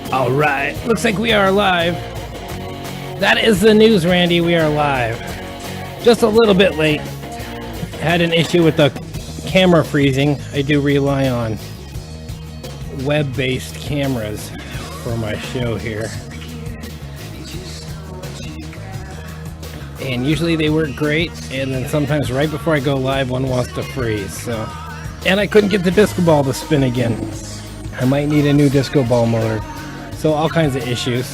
All right, looks like we are live. That is the news, Randy. We are live. Just a little bit late. Had an issue with the camera freezing. I do rely on web-based cameras for my show here. And usually they work great, and then sometimes right before I go live, one wants to freeze. So, and I couldn't get the disco ball to spin again. I might need a new disco ball motor. So all kinds of issues.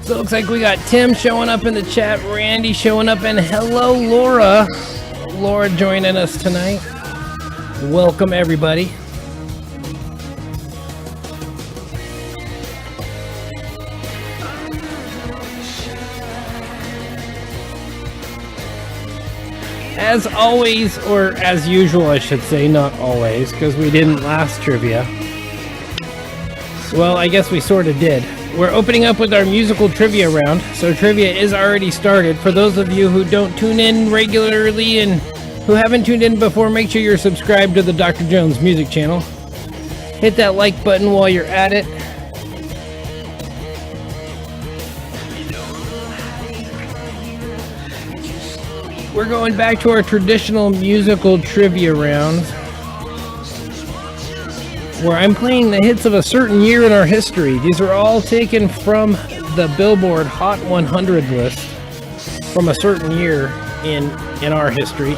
So it looks like we got Tim showing up in the chat, Randy showing up, and hello Laura. Laura joining us tonight. Welcome everybody. As always, or as usual I should say, not always, because we didn't last trivia. Well, I guess we sort of did. We're opening up with our musical trivia round, so trivia is already started. For those of you who don't tune in regularly and who haven't tuned in before, make sure you're subscribed to the Dr. Jones Music channel. Hit that like button while you're at it. We're going back to our traditional musical trivia rounds, where I'm playing the hits of a certain year in our history. These are all taken from the Billboard Hot 100 list from a certain year in our history.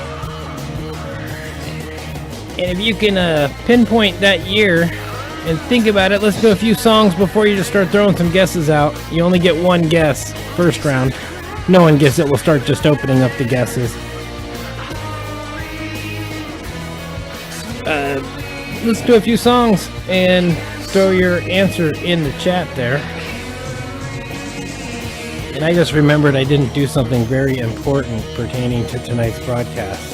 And if you can pinpoint that year and think about it, let's do a few songs before you just start throwing some guesses out. You only get one guess first round. No one gets it. We'll start just opening up the guesses. Let's do a few songs and throw your answer in the chat there. And I just remembered I didn't do something very important pertaining to tonight's broadcast.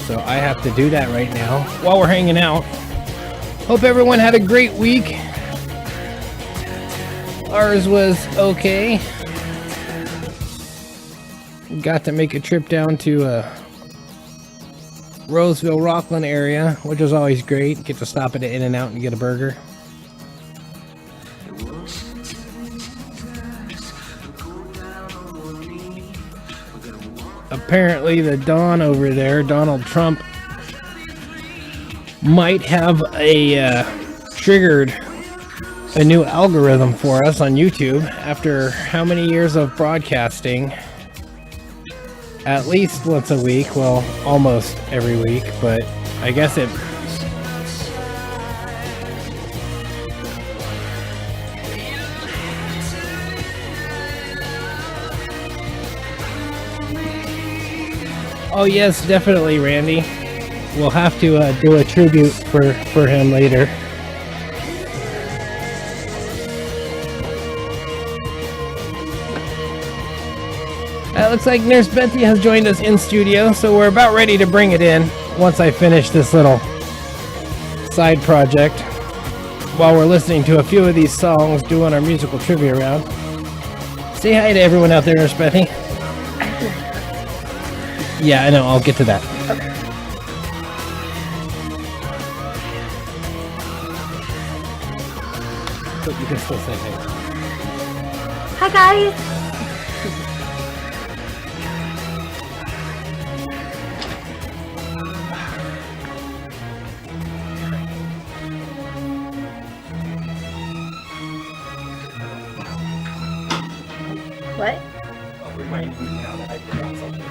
So I have to do that right now while we're hanging out. Hope everyone had a great week. Ours was okay. Got to make a trip down to Roseville, Rockland area, which was always great. Get to stop at an In-N-Out and get a burger. Apparently the Don over there, Donald Trump, might have triggered a new algorithm for us on YouTube after how many years of broadcasting? At least once a week, well, almost every week, but I guess it... Oh yes, definitely, Randy. We'll have to do a tribute for him later. Looks like Nurse Betty has joined us in studio, so we're about ready to bring it in once I finish this little side project while we're listening to a few of these songs doing our musical trivia round. Say hi to everyone out there, Nurse Betty. Yeah, I know, I'll get to that. Okay. But you can still say hey. Hi guys! What? Oh, remind me now that I forgot something.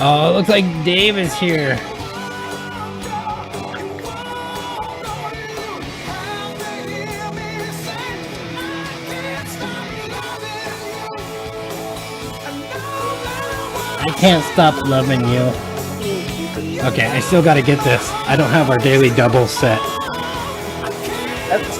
Oh, it looks like Dave is here. I can't stop loving you. Okay, I still gotta get this. I don't have our daily double set. Oops.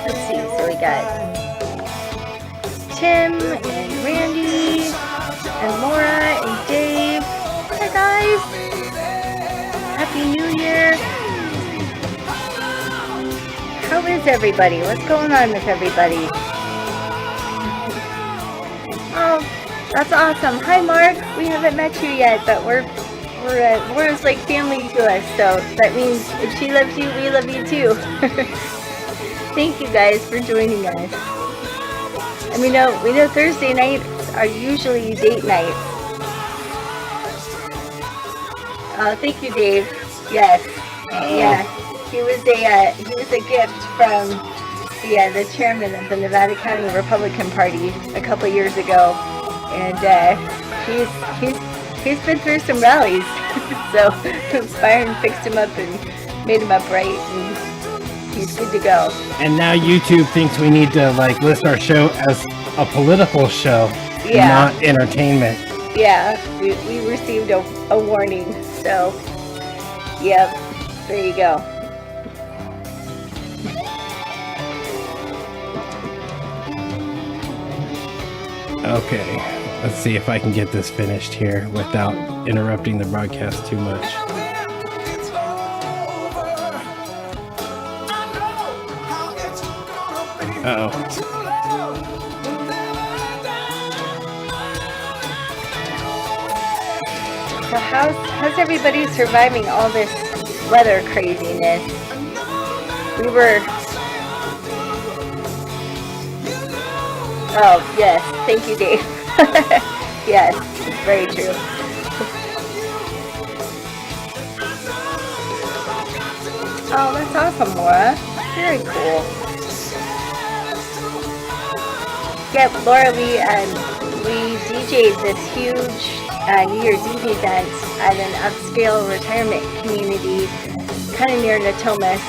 Let's see, so we got Tim and Randy and Laura and Dave. Hi guys! Happy New Year! How is everybody? What's going on with everybody? Oh, that's awesome. Hi Mark, we haven't met you yet, but Laura's like family to us, so that means if she loves you, we love you too. Thank you guys for joining us. And we know Thursday nights are usually date nights. Thank you, Dave. Yes. Yeah. He was a gift from the chairman of the Nevada County Republican Party a couple years ago, and he's been through some rallies, so Byron fixed him up and made him upright, and he's good to go. And now YouTube thinks we need to list our show as a political show, not entertainment. Yeah, we received a warning, so yep, there you go. Okay, let's see if I can get this finished here without interrupting the broadcast too much. Uh-oh. So how's everybody surviving all this weather craziness? Oh, yes. Thank you, Dave. Yes, it's very true. Oh, that's awesome, Laura. Very cool. Yep, Laura, we DJ'd this huge New Year's Eve event at an upscale retirement community kind of near Natomas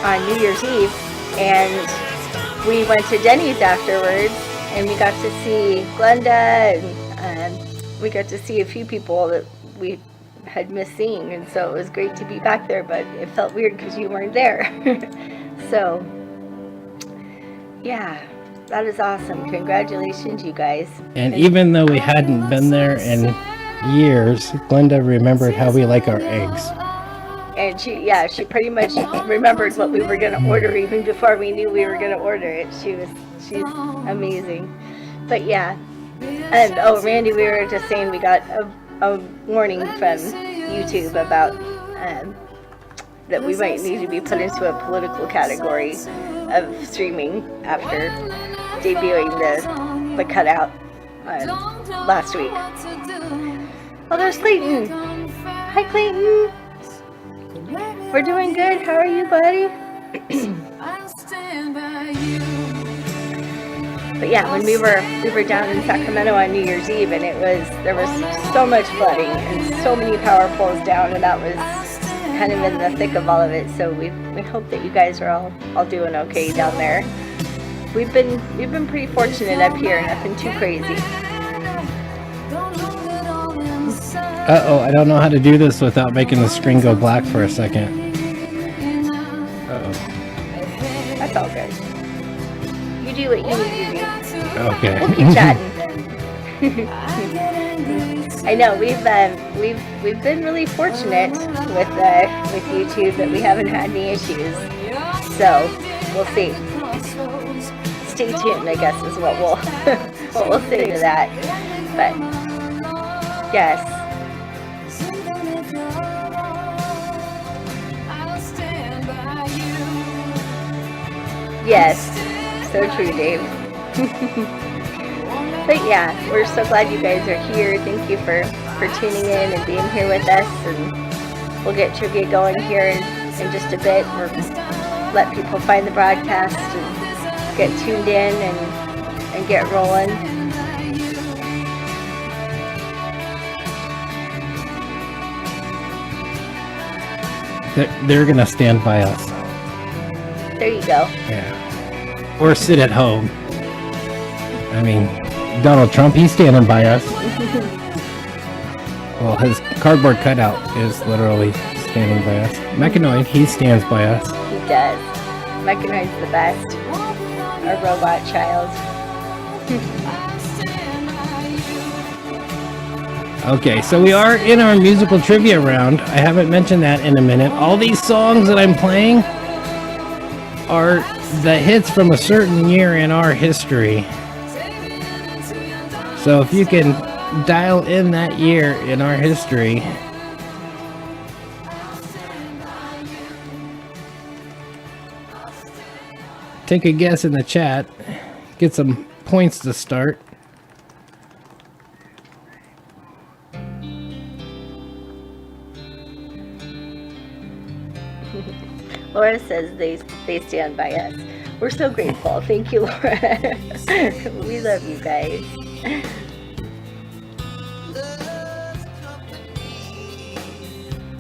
on New Year's Eve, and we went to Denny's afterwards, and we got to see Glenda, and we got to see a few people that we had missed seeing, and so it was great to be back there, but it felt weird because you weren't there. So, yeah, that is awesome. Congratulations, you guys. And even though we hadn't been there in years, Glenda remembered how we like our eggs. And she pretty much remembered what we were going to order even before we knew we were going to order it. She's amazing. But yeah. And Randy, we were just saying we got a warning from YouTube about that we might need to be put into a political category of streaming after debuting the cutout last week. Oh, there's Clayton. Hi, Clayton. We're doing good. How are you, buddy? But yeah, when we were down in Sacramento on New Year's Eve, and there was so much flooding and so many power poles down, and that was kind of in the thick of all of it. So we hope that you guys are all doing okay down there. We've been pretty fortunate up here, nothing too crazy. Uh-oh, I don't know how to do this without making the screen go black for a second. Uh-oh. That's all good. You do what you need to do. Okay. We'll keep chatting. I know we've been really fortunate with YouTube that we haven't had any issues. So we'll see. Stay tuned, I guess, is what we'll what we'll say to that. But yes. Yes, so true, Dave. But yeah, we're so glad you guys are here. Thank you for tuning in and being here with us. And we'll get trivia going here in just a bit. We'll let people find the broadcast and get tuned in and get rolling. They're gonna stand by us. There you go. Yeah. Or sit at home. I mean, Donald Trump, he's standing by us. Well, his cardboard cutout is literally standing by us. Mechanoid, he stands by us. He does. Mechanoid's the best. Our robot child. Okay, so we are in our musical trivia round. I haven't mentioned that in a minute. All these songs that I'm playing are the hits from a certain year in our history. So if you can dial in that year in our history. Take a guess in the chat. Get some points to start. Laura says they stand by us. We're so grateful. Thank you, Laura. We love you guys.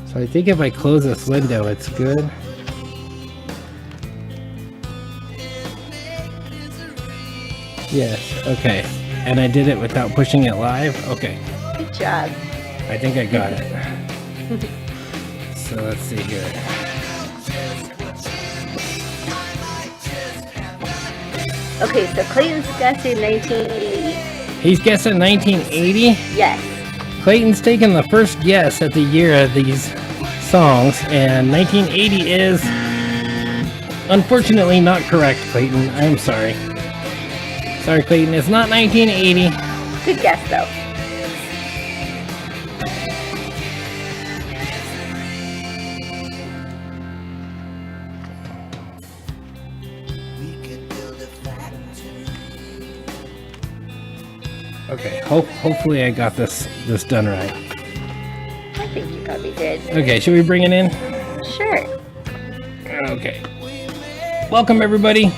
So I think if I close this window, it's good. Yes, okay. And I did it without pushing it live? Okay. Good job. I think I got it. So let's see here. Okay, so Clayton's guessing 1980. He's guessing 1980? Yes. Clayton's taking the first guess at the year of these songs, and 1980 is unfortunately not correct, Clayton. I'm sorry. Sorry, Clayton. It's not 1980. Good guess, though. Okay, hopefully I got this done right. I think you probably did. Okay, should we bring it in? Sure. Okay. Welcome, everybody.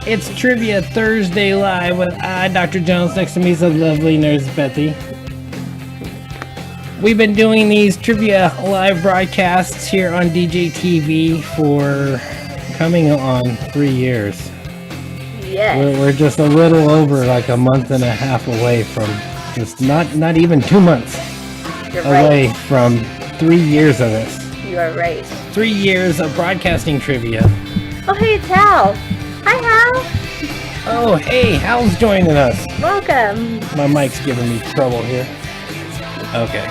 It's Trivia Thursday Live with I, Dr. Jones. Next to me is the lovely Nurse Bethy. We've been doing these Trivia Live broadcasts here on DJ TV for coming on 3 years. Yes. We're just a little over like a month and a half away from just not even 2 months You're away right. from 3 years of this. You are right. 3 years of broadcasting trivia. Oh, hey, it's Hal. Hi, Hal. Oh, hey, Hal's joining us. Welcome. My mic's giving me trouble here. Okay.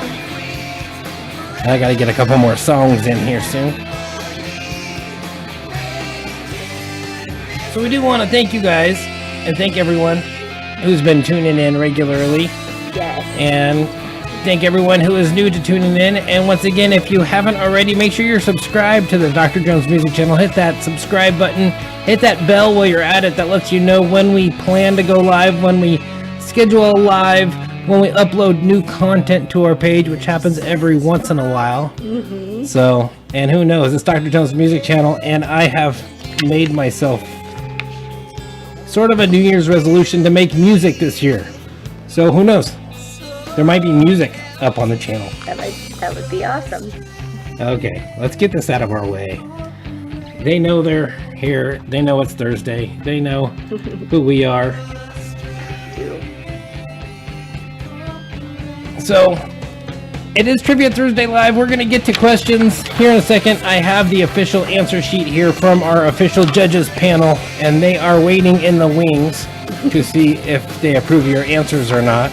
I gotta get a couple more songs in here soon. So we do want to thank you guys and thank everyone who's been tuning in regularly. Yes. And thank everyone who is new to tuning in. And once again, if you haven't already, make sure you're subscribed to the Dr. Jones Music Channel. Hit that subscribe button. Hit that bell while you're at it. That lets you know when we plan to go live, when we schedule a live, when we upload new content to our page, which happens every once in a while. Mm-hmm. So, and who knows, it's Dr. Jones Music Channel, and I have made myself sort of a New Year's resolution to make music this year. So who knows? There might be music up on the channel. That would be awesome. Okay, let's get this out of our way. They know they're here. They know it's Thursday. They know who we are. So, it is Trivia Thursday Live. We're going to get to questions here in a second. I have the official answer sheet here from our official judges panel, and they are waiting in the wings. to see if they approve your answers or not.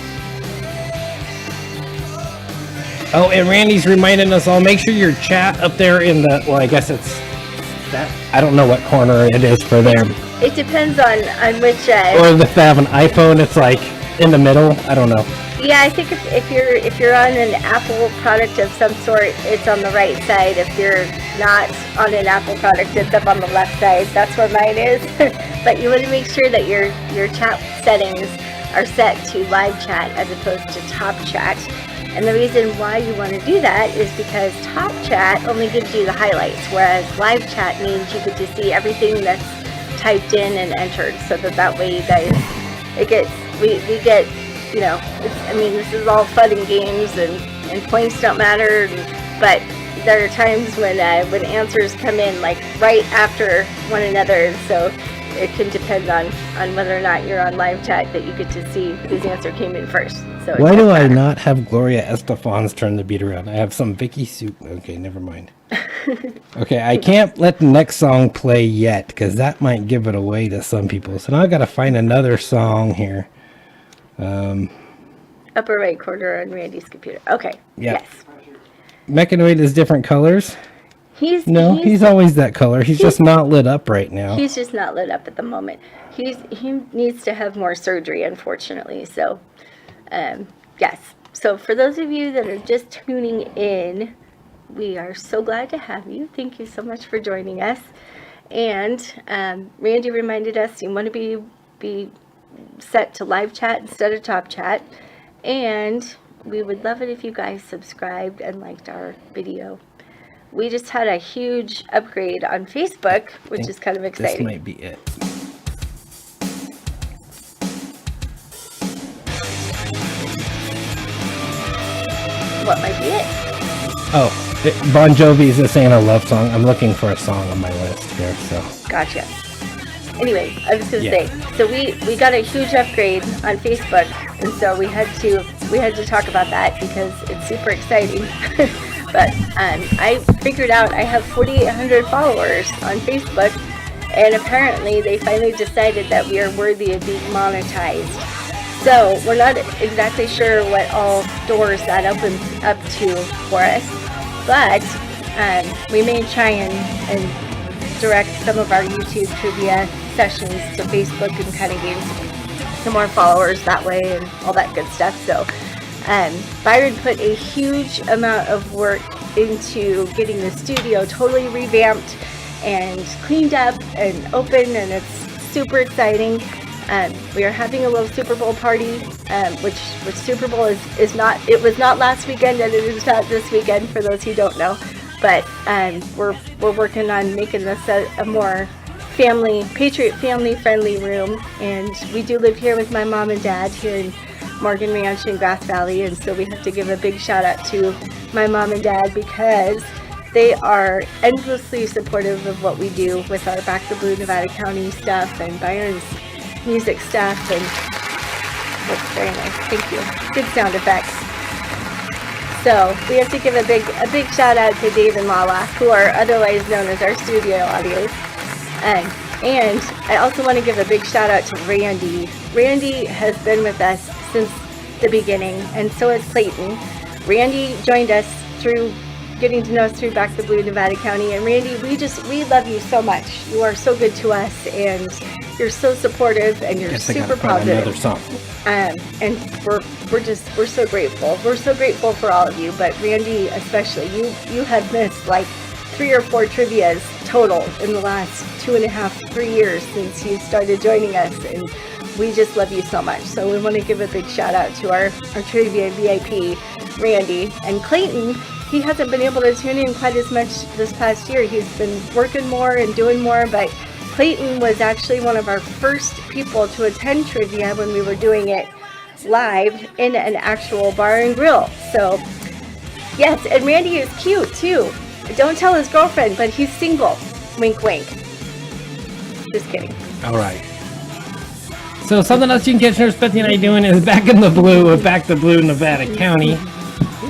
Oh, and Randy's reminding us all, make sure your chat up there in the, well, I guess it's that, I don't know what corner it is for them. It depends on which. Or if they have an iPhone, it's like in the middle. I don't know. Yeah, I think if you're on an Apple product of some sort, it's on the right side. If you're not on an Apple product, it's up on the left side. That's where mine is. But you want to make sure that your chat settings are set to live chat as opposed to top chat. And the reason why you want to do that is because top chat only gives you the highlights, whereas live chat means you get to see everything that's typed in and entered, so that way you guys, we get, you know, this is all fun and games, and points don't matter, but there are times when answers come in like right after one another, so it can depend on whether or not you're on live chat that you get to see whose answer came in first. So why do I not have Gloria Estefan's turn the beat around? I have some Vicky Soup. Okay, never mind. Okay, I can't let the next song play yet because that might give it away to some people. So now I got to find another song here. Upper right corner on Randy's computer. Okay. Yeah. Yes. Mechanoid is different colors. He's always that color. He's just not lit up right now. He's just not lit up at the moment. He needs to have more surgery, unfortunately. So, yes. So for those of you that are just tuning in, we are so glad to have you. Thank you so much for joining us. And Randy reminded us you want to be set to live chat instead of top chat. And we would love it if you guys subscribed and liked our video. We just had a huge upgrade on Facebook, which is kind of exciting. This might be it. What might be it? Oh, Bon Jovi's This Ain't a Love Song. I'm looking for a song on my list here, so. Gotcha. Anyway, I was going to say, so we got a huge upgrade on Facebook, and so we had to talk about that because it's super exciting. But I figured out I have 4,800 followers on Facebook, and apparently they finally decided that we are worthy of being monetized. So we're not exactly sure what all doors that opens up to for us, but we may try and direct some of our YouTube trivia sessions to Facebook and kind of gain some more followers that way and all that good stuff. So Byron put a huge amount of work into getting the studio totally revamped and cleaned up and open, and it's super exciting. We are having a little Super Bowl party, which Super Bowl is not, it was not last weekend and it is not this weekend for those who don't know, but we're working on making this a more Patriot family friendly room, and we do live here with my mom and dad here in Morgan Ranch in Grass Valley, and so we have to give a big shout out to my mom and dad because they are endlessly supportive of what we do with our Back the Blue Nevada County stuff and Byron's music stuff, and it's very nice. Thank you. Good sound effects. So we have to give a big shout out to Dave and Lala, who are otherwise known as our studio audios. And I also want to give a big shout out to Randy. Randy has been with us since the beginning, and so has Clayton. Randy joined us through getting to know us through Back the Blue Nevada County, and Randy, we love you so much. You are so good to us, and you're so supportive, and you're super positive. Another song. And we're so grateful. We're so grateful for all of you, but Randy especially. You have missed like 3 or 4 trivias total in the last 2.5, 3 years since you started joining us, and we just love you so much. So we want to give a big shout out to our trivia VIP, Randy. And Clayton, he hasn't been able to tune in quite as much this past year. He's been working more and doing more, but Clayton was actually one of our first people to attend trivia when we were doing it live in an actual bar and grill. So yes, and Randy is cute too. Don't tell his girlfriend, but he's single. Wink, wink. Just kidding. All right. So something else you can catch Nurse Betsy and I doing is Back in the Blue with Back the Blue Nevada County.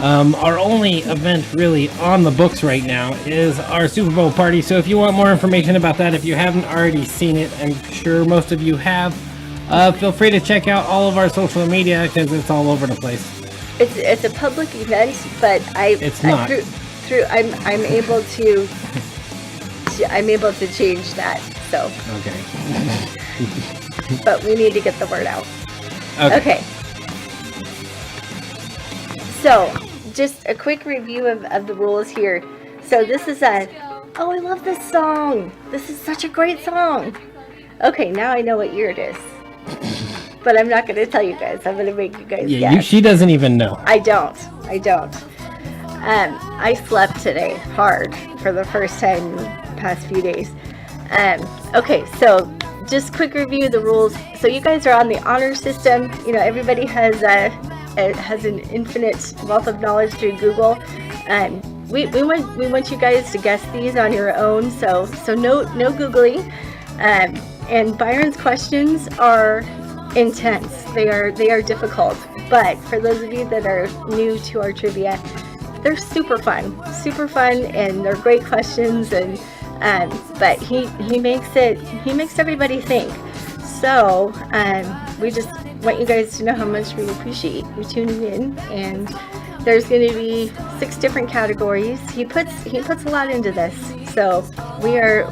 Our only event really on the books right now is our Super Bowl party. So if you want more information about that, if you haven't already seen it, I'm sure most of you have, Feel free to check out all of our social media because it's all over the place. It's a public event, but It's not. I'm able to change that. So, Okay. but we need to get the word out. Okay. So, just a quick review of the rules here. So this is I love this song. This is such a great song. Okay, now I know what year it is. But I'm not going to tell you guys. I'm going to make you guys guess. She doesn't even know. I don't. I slept today hard for the first time in the past few days. Okay, so just quick review of the rules. So you guys are on the honor system. You know, everybody has an infinite wealth of knowledge through Google. We want you guys to guess these on your own. So no Googling. And Byron's questions are intense. They are difficult. But for those of you that are new to our trivia, they're super fun, and they're great questions. And but he makes everybody think. So we just want you guys to know how much we appreciate you tuning in. And there's going to be 6 different categories. He puts a lot into this. So we are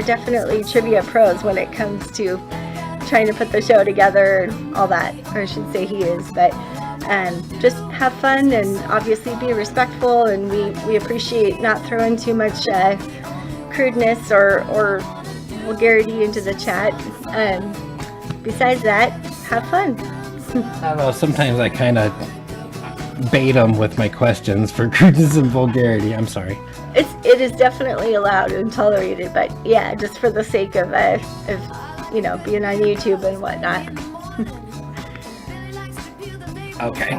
definitely trivia pros when it comes to trying to put the show together and all that. Or I should say he is. But just have fun and obviously be respectful. And we appreciate not throwing too much crudeness or vulgarity into the chat. Besides that, have fun. I don't know. Sometimes I kind of bait them with my questions for crudeness and vulgarity. I'm sorry. It is definitely allowed and tolerated, but yeah, just for the sake of being on YouTube and whatnot. Okay.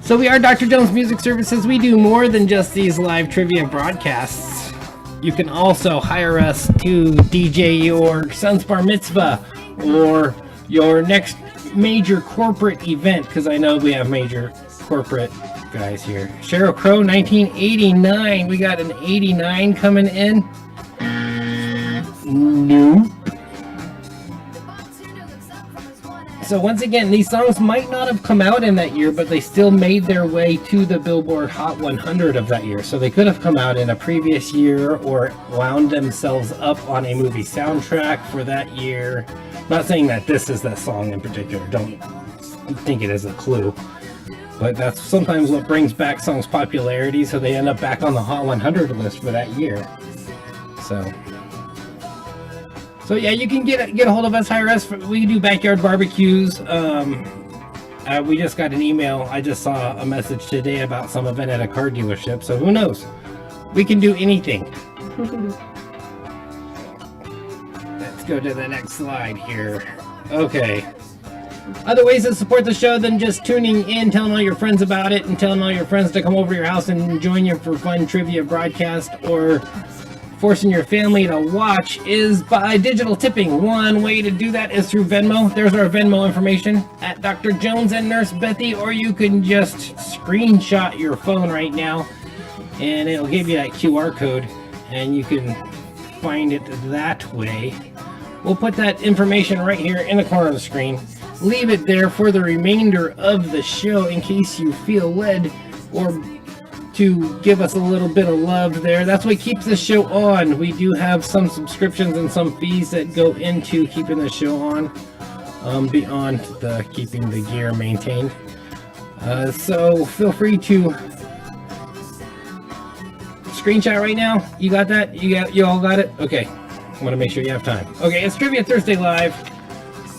So we are Dr. Jones Music Services. We do more than just these live trivia broadcasts. You can also hire us to DJ your son's bar mitzvah or your next major corporate event, because I know we have major corporate guys here. Sheryl Crow, 1989. We got an 89 coming in. Nope. So once again, these songs might not have come out in that year, but they still made their way to the Billboard Hot 100 of that year. So they could have come out in a previous year or wound themselves up on a movie soundtrack for that year. I'm not saying that this is that song in particular. Don't think it is a clue. But that's sometimes what brings back songs' popularity, so they end up back on the Hot 100 list for that year. So yeah, you can get a hold of us, hire us. We do backyard barbecues. We just got an email. I just saw a message today about some event at a car dealership. So who knows? We can do anything. Let's go to the next slide here. Okay. Other ways to support the show than just tuning in, telling all your friends about it, and telling all your friends to come over to your house and join you for fun trivia broadcast, or forcing your family to watch is by digital tipping. One way to do that is through Venmo. There's our Venmo information at Dr. Jones and Nurse Bethy, or you can just screenshot your phone right now and it'll give you that QR code and you can find it that way. We'll put that information right here in the corner of the screen. Leave it there for the remainder of the show in case you feel led or to give us a little bit of love there. That's what keeps the show on. We do have some subscriptions and some fees that go into keeping the show on, beyond the keeping the gear maintained. So feel free to screenshot right now. You got that? You all got it? Okay. I want to make sure you have time. Okay, it's Trivia Thursday Live.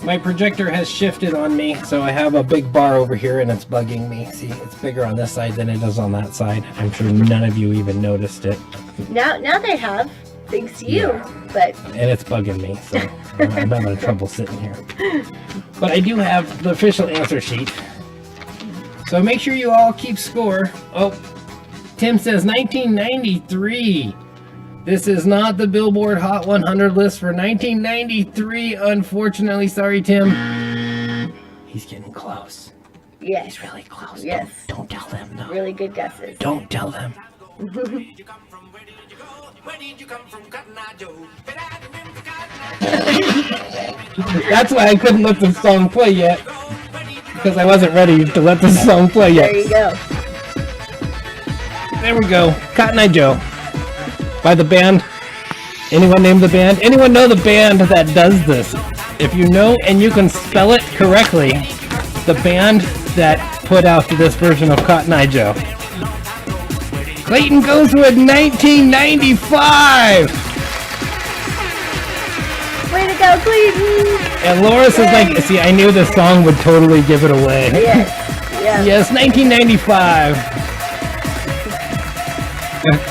My projector has shifted on me, so I have a big bar over here and it's bugging me. See, it's bigger on this side than it is on that side. I'm sure none of you even noticed it. Now they have, thanks to you. But and it's bugging me, so I'm having trouble sitting here. But I do have the official answer sheet. So make sure you all keep score. Oh, Tim says 1993. This is not the Billboard Hot 100 list for 1993, unfortunately. Sorry, Tim. He's getting close. Yes. He's really close. Yes. Don't tell them, though. Really good guesses. Don't tell them. Where did you come from? Where did you go? Where did you come from, Cotton Eye Joe? That's why I couldn't let the song play yet. Because I wasn't ready to let the song play yet. There you go. There we go. Cotton Eye Joe. By the band. Anyone name the band? Anyone know the band that does this? If you know and you can spell it correctly, the band that put out this version of Cotton Eye Joe. Clayton goes with 1995! Way to go, Clayton! And Loris is like, see, I knew this song would totally give it away. Yes. Yeah. Yes, 1995.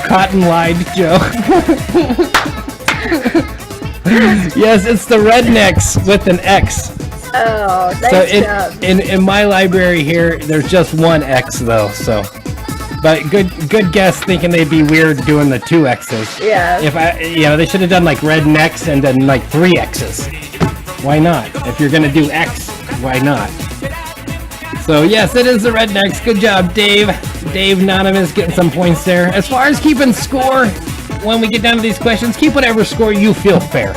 Cotton lied, Joe. Yes, it's the Rednecks with an X. Oh, nice So job. in my library here, there's just one X though. So, but good guess thinking they'd be weird doing the two X's. Yeah. If they should have done like Rednecks and then like three X's. Why not? If you're gonna do X, why not? So yes, it is the Rednecks. Good job, Dave. Dave Anonymous getting some points there. As far as keeping score, when we get down to these questions, keep whatever score you feel fair.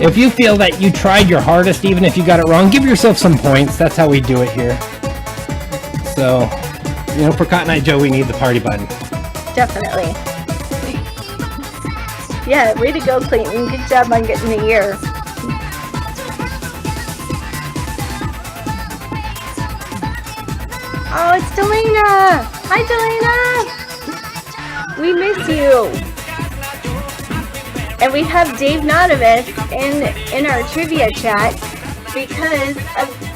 If you feel that you tried your hardest, even if you got it wrong, give yourself some points. That's how we do it here. So, for Cotton Eye Joe, we need the party button. Definitely. Yeah, way to go, Clayton. Good job on getting the year. Oh, it's Delana! Hi, Delana! We miss you. And we have Dave Anonymous in our trivia chat because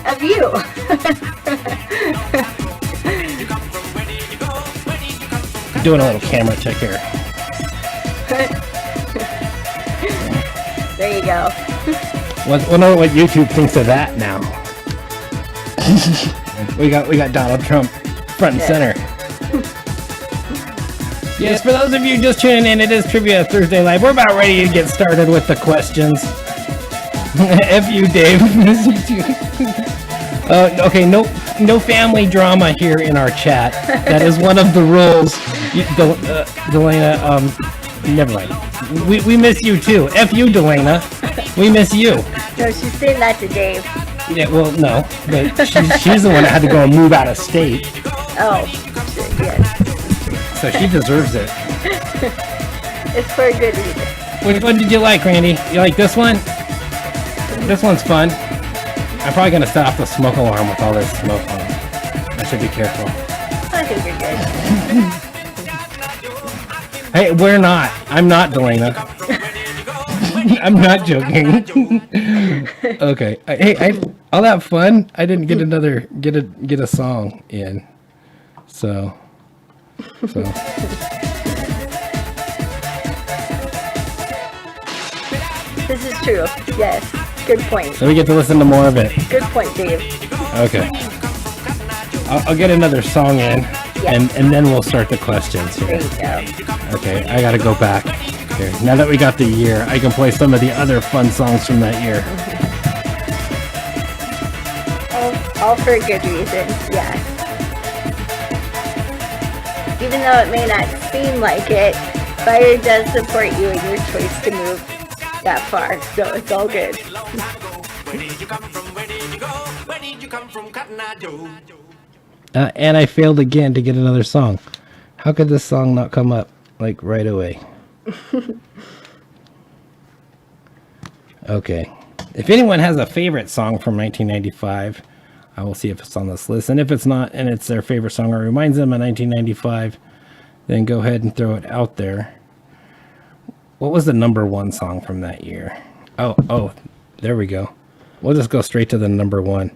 of you. Doing a little camera check here. There you go. Wonder what YouTube thinks of that now. we got Donald Trump front and center. Yes, for those of you just tuning in, it is Trivia Thursday Live. We're about ready to get started with the questions. F you, Dave. Okay, no family drama here in our chat. That is one of the rules. Delana, never mind. We miss you too. F you, Delana. We miss you. No, she's saying that to Dave. Yeah, well, no, but she's the one that had to go and move out of state, Oh, yes. so she deserves it. It's for a good reason. Which one did you like, Randy? You like this one? This one's fun. I'm probably gonna set off the smoke alarm with all this smoke on. I should be careful. I think you're good. Hey, we're not. I'm not, Delana. I'm not joking. Okay. Hey, all that fun. I didn't get get a song in. So. This is true. Yes. Good point. So we get to listen to more of it. Good point, Dave. Okay. I'll get another song in, Yeah. and then we'll start the questions There here. you go. Okay, I gotta go back here. Now that we got the year, I can play some of the other fun songs from that year. All for a good reason. Yeah. Even though it may not seem like it, Fire does support you in your choice to move that far, so it's all good. Where did you come from? Where did you go? Where did you come from, Cotton Eye Joe? And I failed again to get another song. How could this song not come up like right away? Okay. If anyone has a favorite song from 1995, I will see if it's on this list. And if it's not, and it's their favorite song or reminds them of 1995, then go ahead and throw it out there. What was the number one song from that year? Oh, there we go. We'll just go straight to the number one.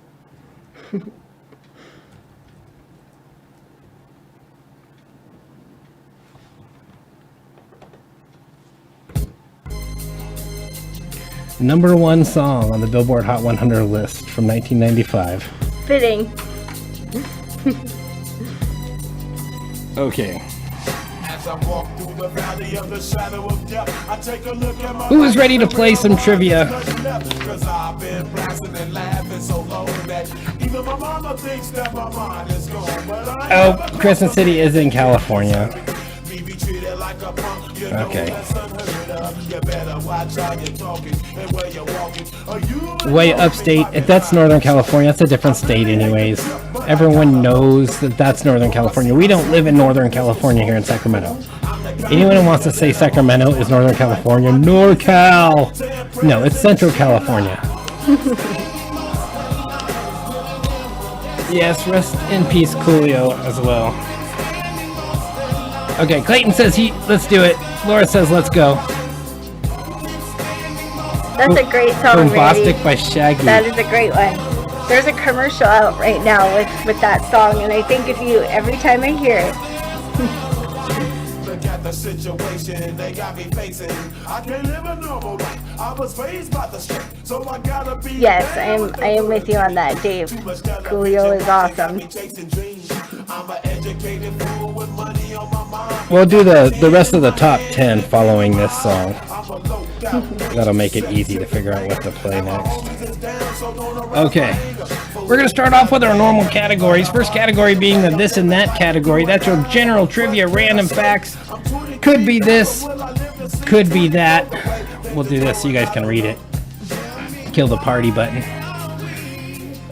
Number one song on the Billboard Hot 100 list from 1995. Fitting. Okay. As I walk through the valley of the shadow of death, I take a look at my Who is ready to play some trivia? Cause I've been blasting and laughing so long that even my mama thinks that my mind is gone. But I Oh, Crescent City is in California. me be treated like a punk, you know Okay. that's unheard of. You better watch how you're talking and where you're walking. Are you Way upstate. That's Northern California. That's a different state anyways. Everyone knows that that's Northern California. We don't live in Northern California here in Sacramento. Anyone who wants to say Sacramento is Northern California. NorCal! No, it's Central California. Yes, rest in peace, Coolio, as well. Okay, Clayton says let's do it. Laura says let's go. That's a great song, Randy. Bombastic by Shaggy. That is a great one. There's a commercial out right now with that song, and I think every time I hear it, look at the situation they got me facing. I can't live a normal life. I was raised by the street, so I gotta be. yes, I am with you on that, Dave. Coolio is awesome. I'm an educated fool with money on my mind. We'll do the rest of the top 10 following this song. That'll make it easy to figure out what to play next. Okay. We're going to start off with our normal categories. First category being the this and that category. That's your general trivia, random facts. Could be this, could be that. We'll do this so you guys can read it. Kill the party button.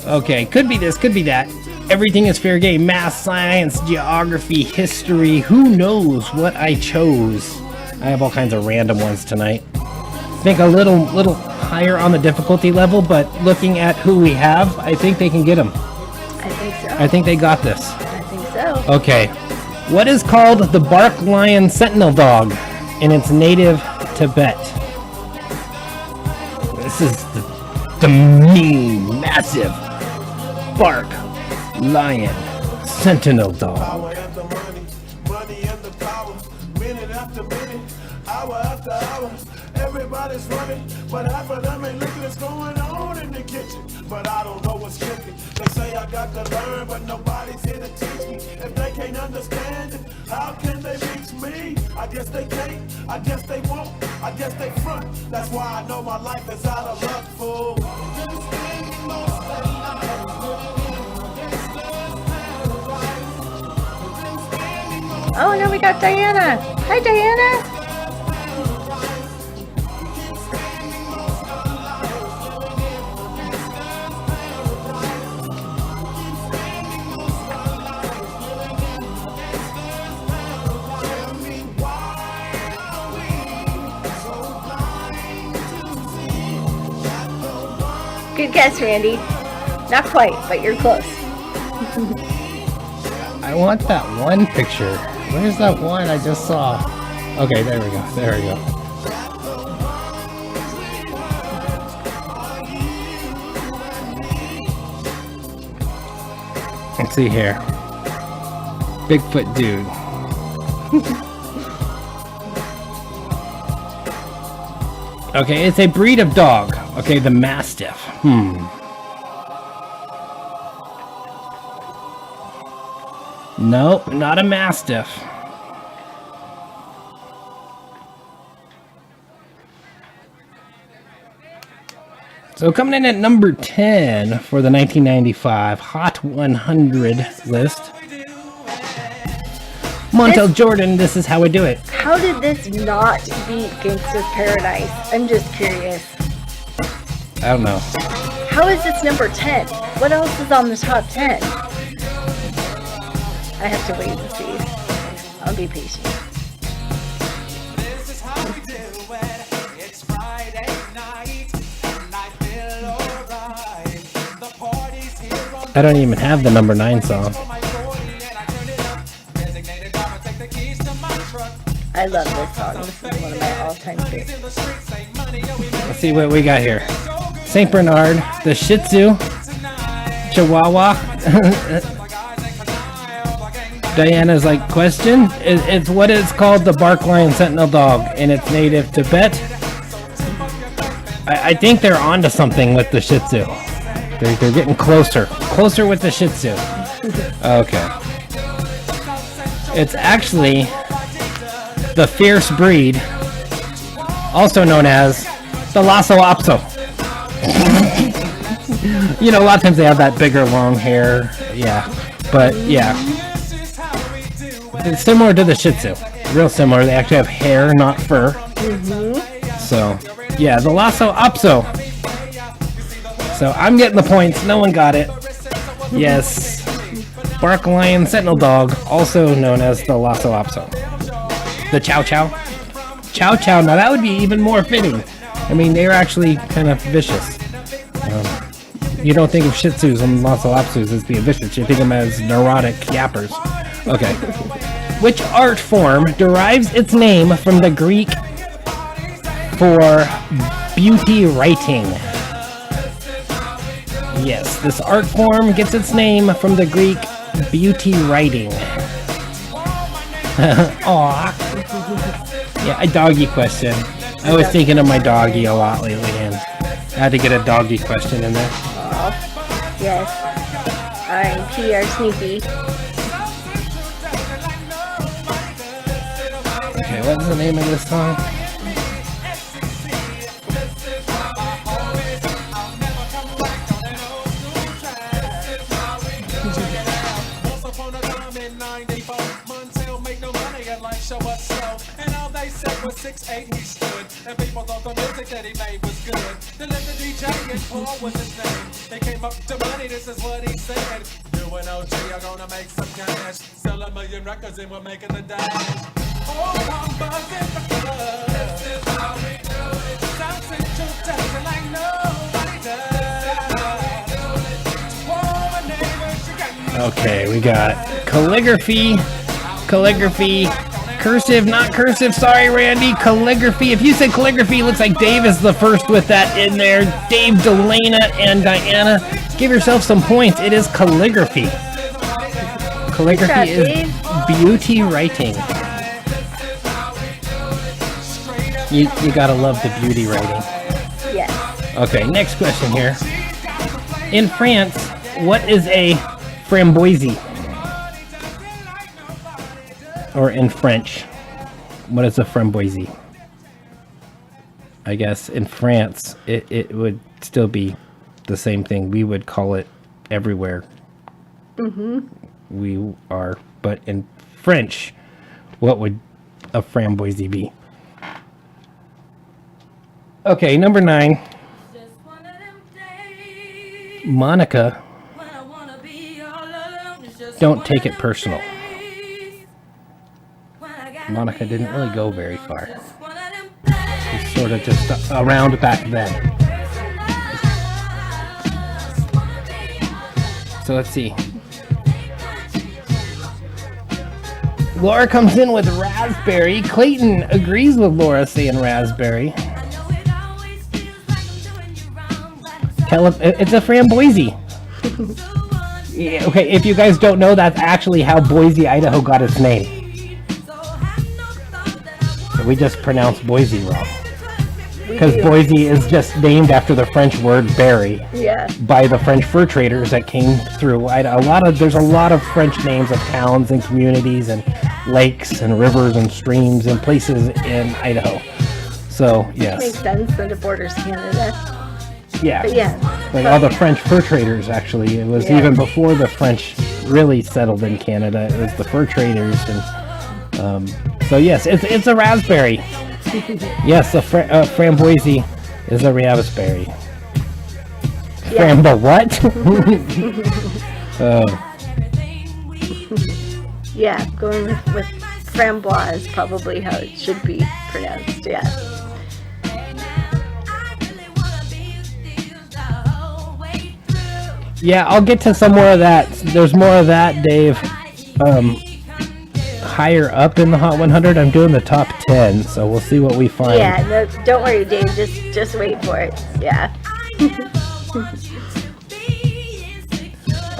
Okay, could be this, could be that. Everything is fair game. Math, science, geography, history. Who knows what I chose? I have all kinds of random ones tonight. Think a little higher on the difficulty level, but looking at who we have, I think they can get them. I think so. I think they got this. I think so. Okay. What is called the bark lion sentinel dog in its native Tibet? This is the mean, massive bark lion sentinel dog. Power and the money and the power. Minute after minute, hour after hour. Everybody's running, but half of them ain't looking what's going on in the kitchen. But I don't know what's cooking. They say I got to learn, but nobody's here to teach me. If they can't understand it, how can they reach me? I guess they can't, I guess they won't, I guess they front. That's why I know my life is out of luck, fool. Oh, no, we got Diana. Hi, Diana. Good guess, Randy. Not quite, but you're close. I want that one picture. Where's that one I just saw? Okay, there we go. There we go. Let's see here. Bigfoot dude. Okay, it's a breed of dog. Okay, the Mastiff. Nope, not a Mastiff. So coming in at number 10 for the 1995 Hot 100 list. Montel Jordan, This Is How We Do It. How did this not beat Gangsta's Paradise? I'm just curious. I don't know. How is this number 10? What else is on the top 10? I have to wait and see. I'll be patient. I don't even have the number 9 song. I love this song. This is one of my all-time favorites. Let's see what we got here. St. Bernard, the Shih Tzu, Chihuahua. Diana's like, question? It's what is called the bark lion sentinel dog in its native Tibet. I think they're onto something with the Shih Tzu. They're getting closer with the Shih Tzu. Okay. It's actually the fierce breed, also known as the Lhasa Apso. You know, a lot of times they have that bigger long hair. Yeah, but yeah. It's similar to the Shih Tzu. Real similar. They actually have hair, not fur. So, yeah, the Lhasa Apso. So I'm getting the points. No one got it. Yes. Bark Lion Sentinel Dog, also known as the Lhasa Apso. The Chow Chow. Chow Chow, now that would be even more fitting. I mean, they're actually kind of vicious. You don't think of Shih Tzus and Lhasa Apsos as being vicious. You think of them as neurotic yappers. Okay. Which art form derives its name from the Greek for beauty writing? Yes, this art form gets its name from the Greek beauty writing. Aww. Yeah, a doggy question. I was thinking of my doggy a lot lately, and I had to get a doggy question in there. Oh, yes. R.I.P. our Snoopy. Okay, what's the name of this song? Show us slow, and all they said was 6'8" he stood, and people thought the music that he made was good. They let the DJ and Paul was his name. They came up to money, this is what he said. You and OG are gonna make some cash, sell 1 million records and we're making the dash. Oh, I'm buzzing the club. This is how we do it. Sounds central dancing like nobody does. Oh, my neighbors, you got me. Okay, we got calligraphy, cursive, not cursive, sorry Randy, calligraphy. If you said calligraphy, it looks like Dave is the first with that in there. Dave, Delana, and Diana, give yourself some points. It is calligraphy. Calligraphy is beauty writing. You gotta love the beauty writing. Yes. Okay, next question here. In France, what is a framboise? Or in French, what is a framboise? I guess in France, it would still be the same thing. We would call it everywhere. We are, but in French, what would a framboise be? Okay, number 9. Monica, don't take it personal. Monica didn't really go very far. She's sort of just around back then. So let's see. Laura comes in with raspberry. Clayton agrees with Laura saying raspberry. Tell him it's a framboise. Yeah, okay, if you guys don't know, that's actually how Boise, Idaho got its name. We just pronounced Boise wrong. Because Boise is just named after the French word berry. Yeah. By the French fur traders that came through. There's a lot of French names of towns and communities and lakes and rivers and streams and places in Idaho. So, yes. Makes sense that it borders Canada. Yeah. But yeah. Like all the French fur traders, actually. It was even before the French really settled in Canada. It was the fur traders and... so yes, it's a raspberry. Yes, a framboise is a raspberry. Yeah. Frambo what? Yeah, going with framboise is probably how it should be pronounced, yeah. Yeah, I'll get to some more of that. There's more of that, Dave. Higher up in the Hot 100. I'm doing the top 10, so we'll see what we find. Yeah, no, don't worry, Dave. Just wait for it. Yeah.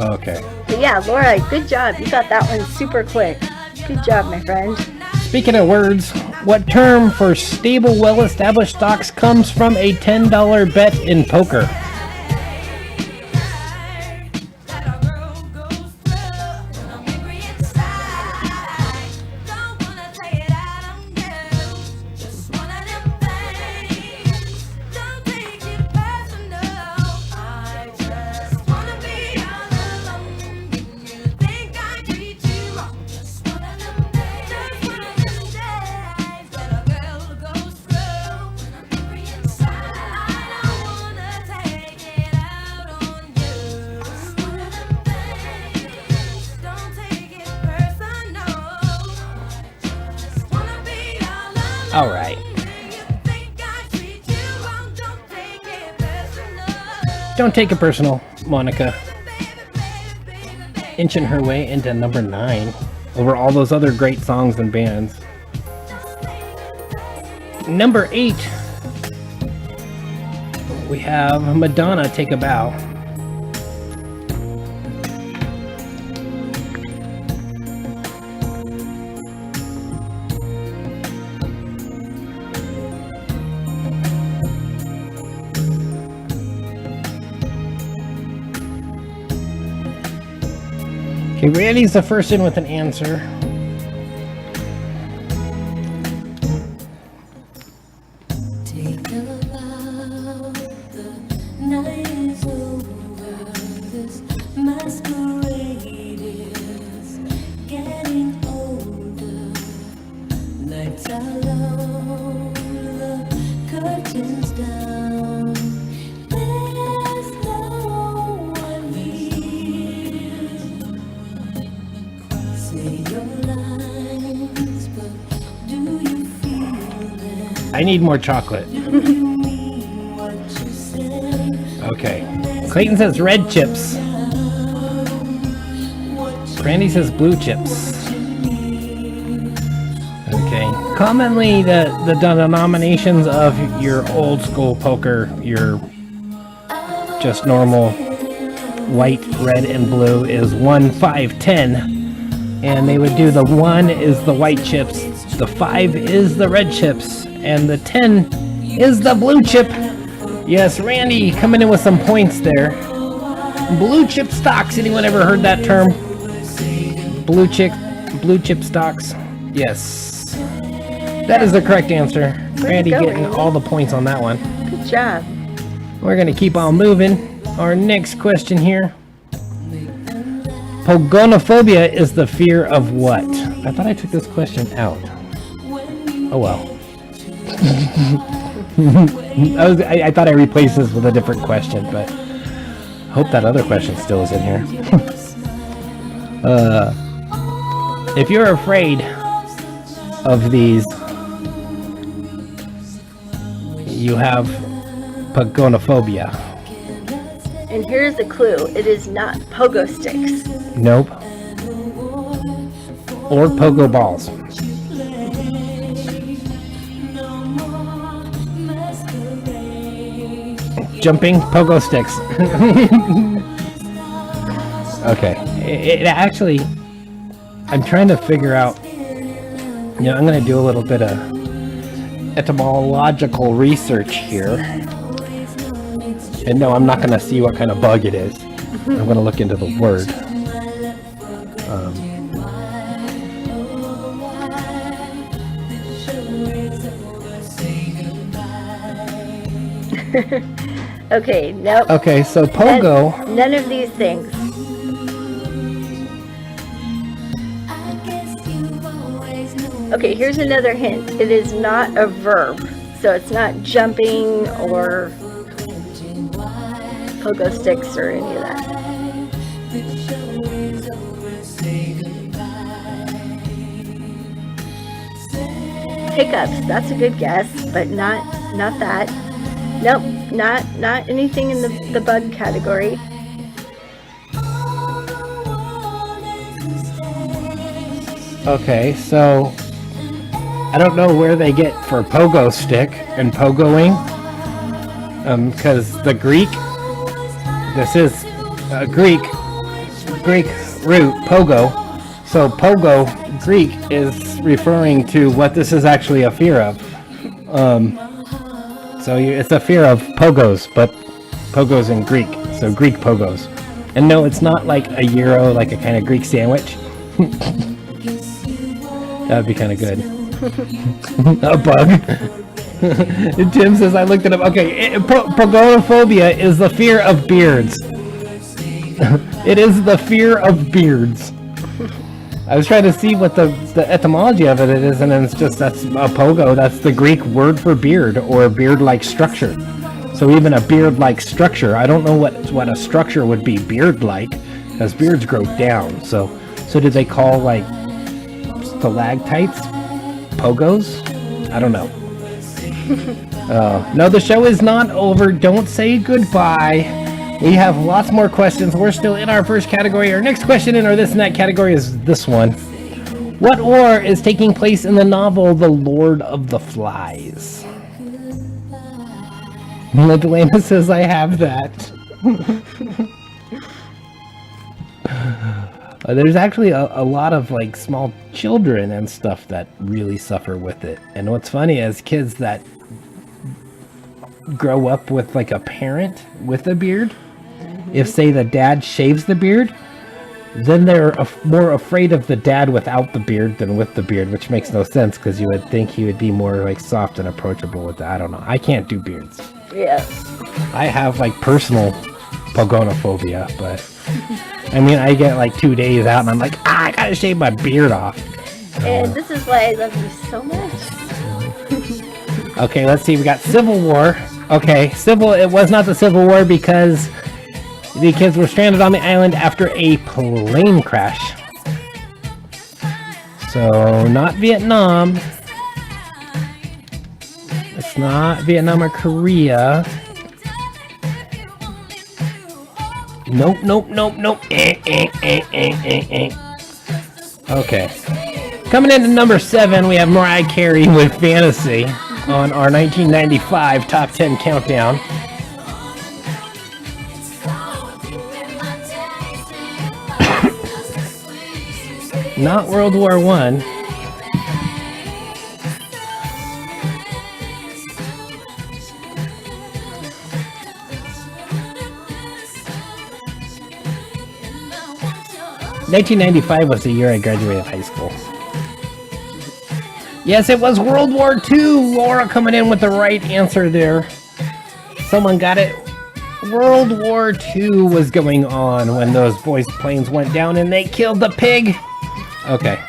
Okay. But yeah, Laura, good job. You got that one super quick. Good job, my friend. Speaking of words, what term for stable, well-established stocks comes from a $10 bet in poker? All right. Don't take it personal, Monica. Inching her way into number 9 over all those other great songs and bands. Number 8, we have Madonna, Take a Bow. Okay, Randy's the first in with an answer. I need more chocolate. Okay. Clayton says red chips. Randy says blue chips. Okay. Commonly, the denominations of your old school poker, your just normal white, red, and blue is 1, 5, 10. And they would do the 1 is the white chips, the 5 is the red chips, and the 10 is the blue chip. Yes, Randy coming in with some points there. Blue chip stocks. Anyone ever heard that term? Blue chip stocks. Yes. That is the correct answer. Randy getting all the points on that one. Good job. We're going to keep on moving. Our next question here. Pogonophobia is the fear of what? I thought I took this question out. Oh well. I thought I replaced this with a different question, but hope that other question still is in here. If you're afraid of these, you have pogonophobia. And here's a clue. It is not pogo sticks. Nope. Or pogo balls. Jumping pogo sticks. Okay. It actually, I'm trying to figure out, I'm going to do a little bit of etymological research here. And no, I'm not going to see what kind of bug it is. I'm going to look into the word. Okay, nope. Okay, so pogo. None of these things. Okay, here's another hint. It is not a verb. So it's not jumping or pogo sticks or any of that. Hiccups, that's a good guess, but not that. Nope, not anything in the bug category. Okay, so I don't know where they get for pogo stick and pogoing, because the Greek, this is Greek root, pogo, so pogo, Greek, is referring to what this is actually a fear of. So it's a fear of pogos, but pogos in Greek, so Greek pogos. And no, it's not like a gyro, like a kind of Greek sandwich. That would be kind of good. A bug. Tim says I looked it up. Okay, pogonophobia is the fear of beards. It is the fear of beards. I was trying to see what the etymology of it is, and then it's just, that's a pogo. That's the Greek word for beard, or beard-like structure. So even a beard-like structure, I don't know what a structure would be beard-like, because beards grow down. So did they call like stalactites pogos? I don't know. No, the show is not over. Don't say goodbye. We have lots more questions. We're still in our first category. Our next question in our this and that category is this one. What war is taking place in the novel The Lord of the Flies? Madalena says I have that. There's actually a lot of like small children and stuff that really suffer with it. And what's funny is kids that grow up with like a parent with a beard, if say the dad shaves the beard, then they're more afraid of the dad without the beard than with the beard, which makes no sense because you would think he would be more like soft and approachable with that. I don't know. I can't do beards. Yeah. I have like personal pogonophobia, but I mean, I get like 2 days out and I'm like, I gotta shave my beard off. And this is why I love you so much. Okay, let's see. We got Civil War. Okay, it was not the Civil War because the kids were stranded on the island after a plane crash. So, not Vietnam. It's not Vietnam or Korea. Nope. Okay. Coming into number 7, we have Mariah Carey with Fantasy on our 1995 Top 10 Countdown. Not World War I. (1995) was the year I graduated high school. Yes, it was World War II. Laura coming in with the right answer there. Someone got it. World War II was going on when those boys' planes went down and they killed the pig. Okay.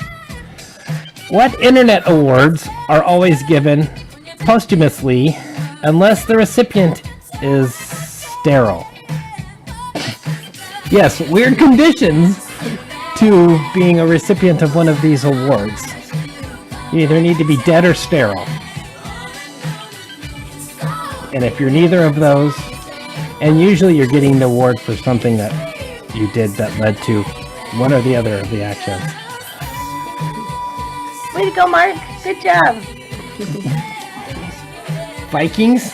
What internet awards are always given posthumously unless the recipient is sterile? Yes, weird conditions to being a recipient of one of these awards. You either need to be dead or sterile. And if you're neither of those, and usually you're getting the award for something that you did that led to one or the other of the actions. Way to go, Mark. Good job. Vikings?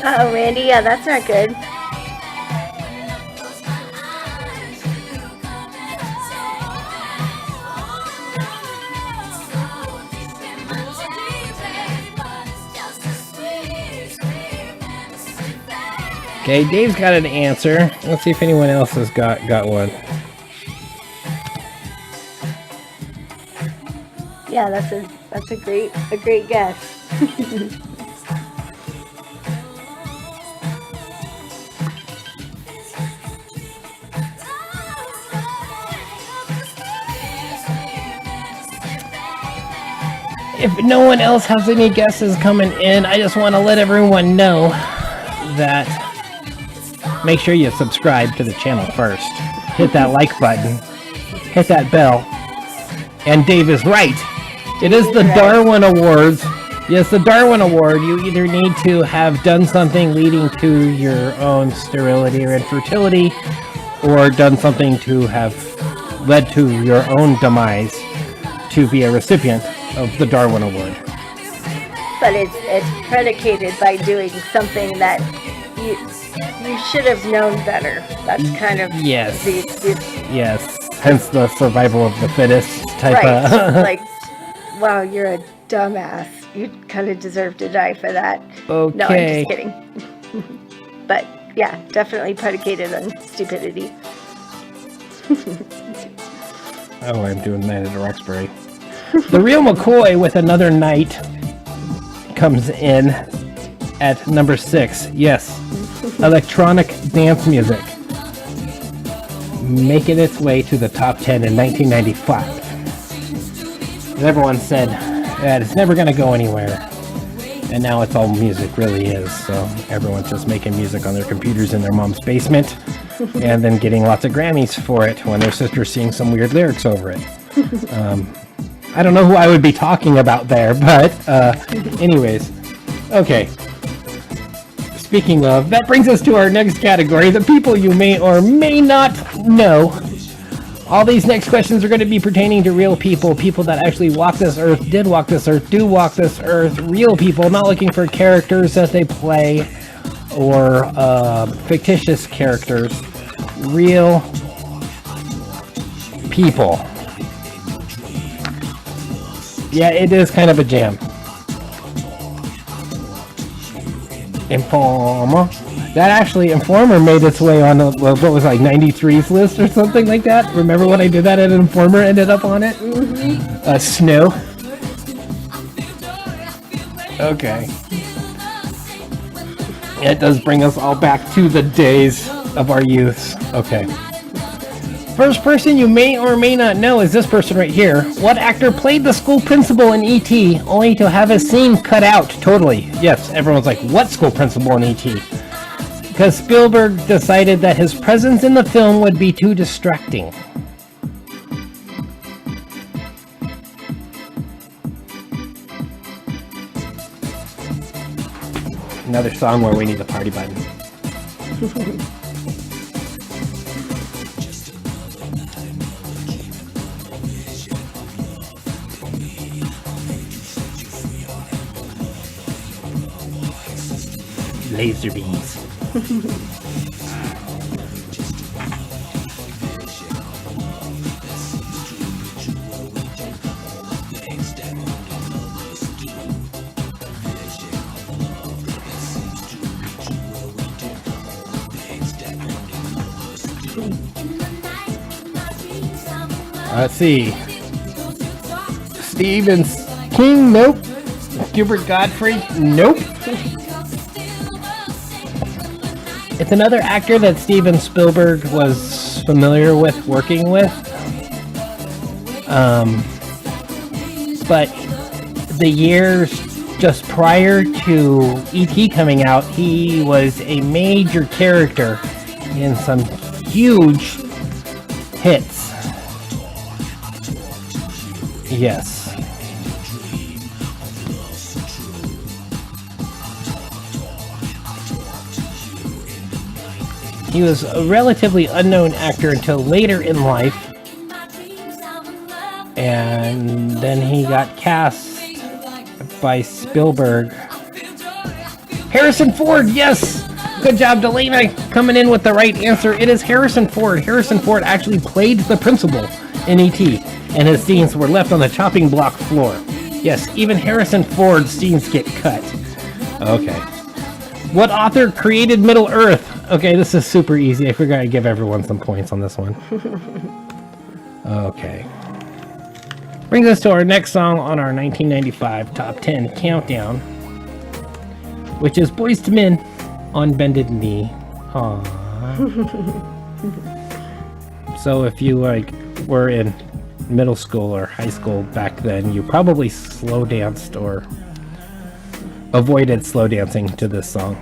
Uh-oh, Randy. Yeah, that's not good. Okay, Dave's got an answer. Let's see if anyone else has got one. Yeah, that's a great guess. If no one else has any guesses coming in, I just want to let everyone know that make sure you subscribe to the channel first. Hit that like button. Hit that bell. And Dave is right. It is the Darwin Awards. Yes, the Darwin Award. You either need to have done something leading to your own sterility or infertility, or done something to have led to your own demise to be a recipient of the Darwin Award. But it's predicated by doing something that you should have known better. That's kind of yes. the Yes. Hence the survival of the fittest type right. of Like, wow, you're a dumbass. You kind of deserve to die for that. Okay. No, I'm just kidding. But yeah, definitely predicated on stupidity. Oh, I'm doing Night at the Roxbury. The Real McCoy with Another Night comes in at number 6. Yes, electronic dance music, making its way to the top 10 in 1995. And everyone said that it's never going to go anywhere. And now it's all music really is. So everyone's just making music on their computers in their mom's basement and then getting lots of Grammys for it when their sister's singing some weird lyrics over it. I don't know who I would be talking about there, but anyways. Okay. Speaking of, that brings us to our next category, the people you may or may not know. All these next questions are going to be pertaining to real people, people that actually walk this earth, did walk this earth, do walk this earth, real people, not looking for characters that they play or fictitious characters, real people. Yeah, it is kind of a jam. Informer. That actually, Informer made its way on, what was it, like 93's list or something like that? Remember when I did that at Informer, ended up on it? Mm-hmm. Snow. Okay. It does bring us all back to the days of our youths. Okay. First person you may or may not know is this person right here. What actor played the school principal in E.T. only to have his scene cut out totally? Yes, everyone's like, what school principal in E.T.? Because Spielberg decided that his presence in the film would be too distracting. Another song where we need the party button. Laser beams. Let's see. Stephen King, nope. Gilbert Godfrey, nope. It's another actor that Steven Spielberg was familiar with working with. But the years just prior to E.T. coming out, he was a major character in some huge hits. Yes. He was a relatively unknown actor until later in life, and then he got cast by Spielberg. Harrison Ford, yes! Good job, Delana, coming in with the right answer. It is Harrison Ford. Harrison Ford actually played the principal in E.T., and his scenes were left on the chopping block floor. Yes, even Harrison Ford's scenes get cut. Okay. What author created Middle-earth? Okay, this is super easy. I figured I'd give everyone some points on this one. Okay. Brings us to our next song on our 1995 Top 10 Countdown, which is Boyz II Men on Bended Knee. Aww. So if you were in middle school or high school back then, you probably slow danced or avoided slow dancing to this song.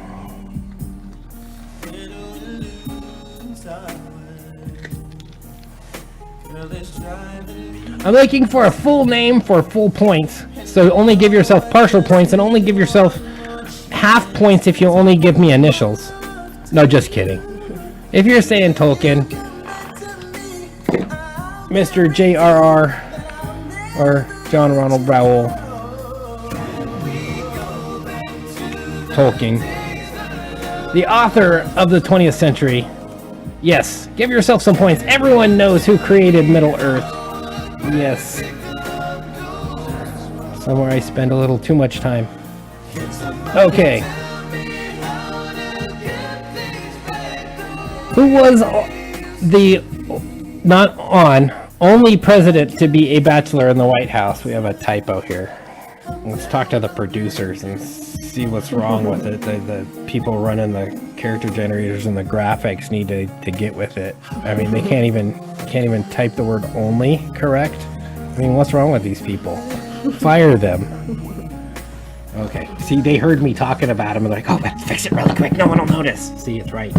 I'm looking for a full name for full points. So only give yourself partial points and only give yourself half points if you only give me initials. No, just kidding. If you're saying Tolkien, Mr. J.R.R. or John Ronald Rowell, Tolkien, the author of the 20th century, yes, give yourself some points. Everyone knows who created Middle-earth. Yes. Somewhere I spend a little too much time. Okay. Who was the only president to be a bachelor in the White House? We have a typo here. Let's talk to the producers and see what's wrong with it. The people running the character generators and the graphics need to get with it. I mean, they can't even type the word only correct. I mean, what's wrong with these people? Fire them. Okay. See, they heard me talking about him and they're like, oh, let's fix it really quick. No one will notice. See, it's right.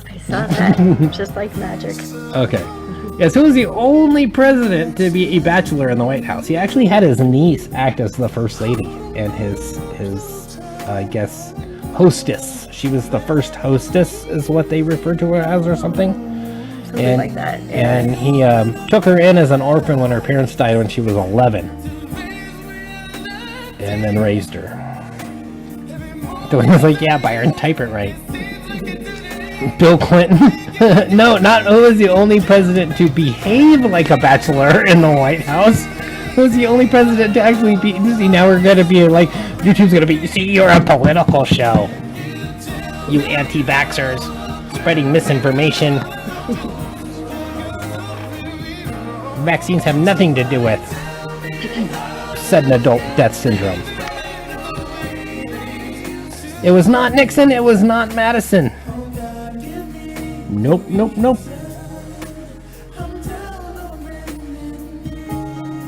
I saw that. Just like magic. Okay. Yes, who was the only president to be a bachelor in the White House? He actually had his niece act as the first lady and his I guess, hostess. She was the first hostess, is what they referred to her as, or something. Something like that. Yeah. And he took her in as an orphan when her parents died when she was 11. And then raised her. The one was like, yeah, Byron, type it right. Bill Clinton. No, not who was the only president to behave like a bachelor in the White House. Who was the only president to actually be... See, now we're going to be like... YouTube's going to be... See, you're a political show. You anti-vaxxers. Spreading misinformation. Vaccines have nothing to do with sudden adult death syndrome. It was not Nixon. It was not Madison. Nope, nope, nope.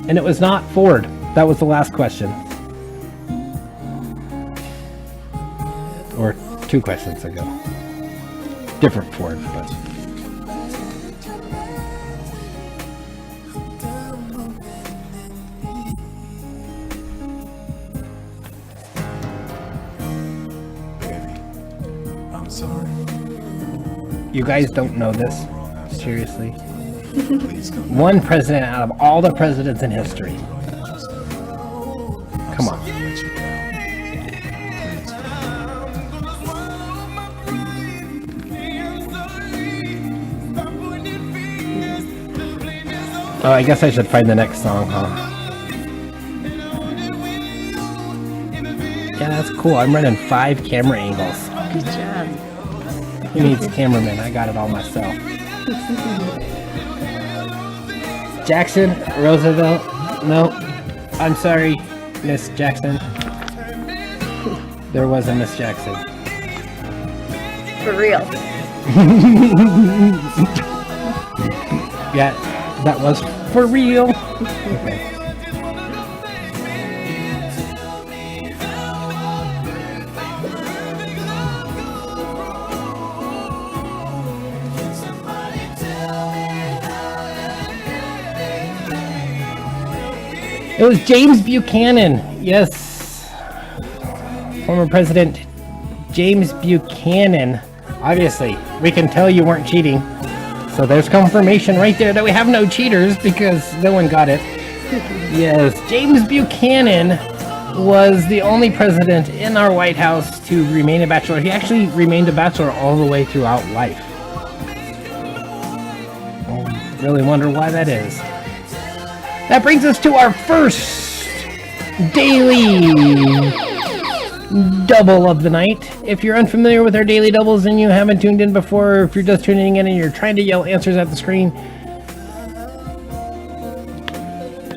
And it was not Ford. That was the last question. Or 2 questions ago. Different Ford, but... I'm sorry. You guys don't know this? Seriously? Please come. One president out of all the presidents in history. Come on. Let you down. Oh, I guess I should find the next song, huh? Yeah, that's cool. I'm running 5 camera angles. Good job. Who needs cameramen? I got it all myself. Jackson, Roosevelt. No, I'm sorry, Miss Jackson. There was a Miss Jackson. For real. Yeah, that was for real. Okay. It was James Buchanan. Yes. Former President James Buchanan. Obviously, we can tell you weren't cheating. So there's confirmation right there that we have no cheaters because no one got it. Yes, James Buchanan was the only president in our White House to remain a bachelor. He actually remained a bachelor all the way throughout life. I really wonder why that is. That brings us to our first daily double of the night. If you're unfamiliar with our daily doubles and you haven't tuned in before, or if you're just tuning in and you're trying to yell answers at the screen.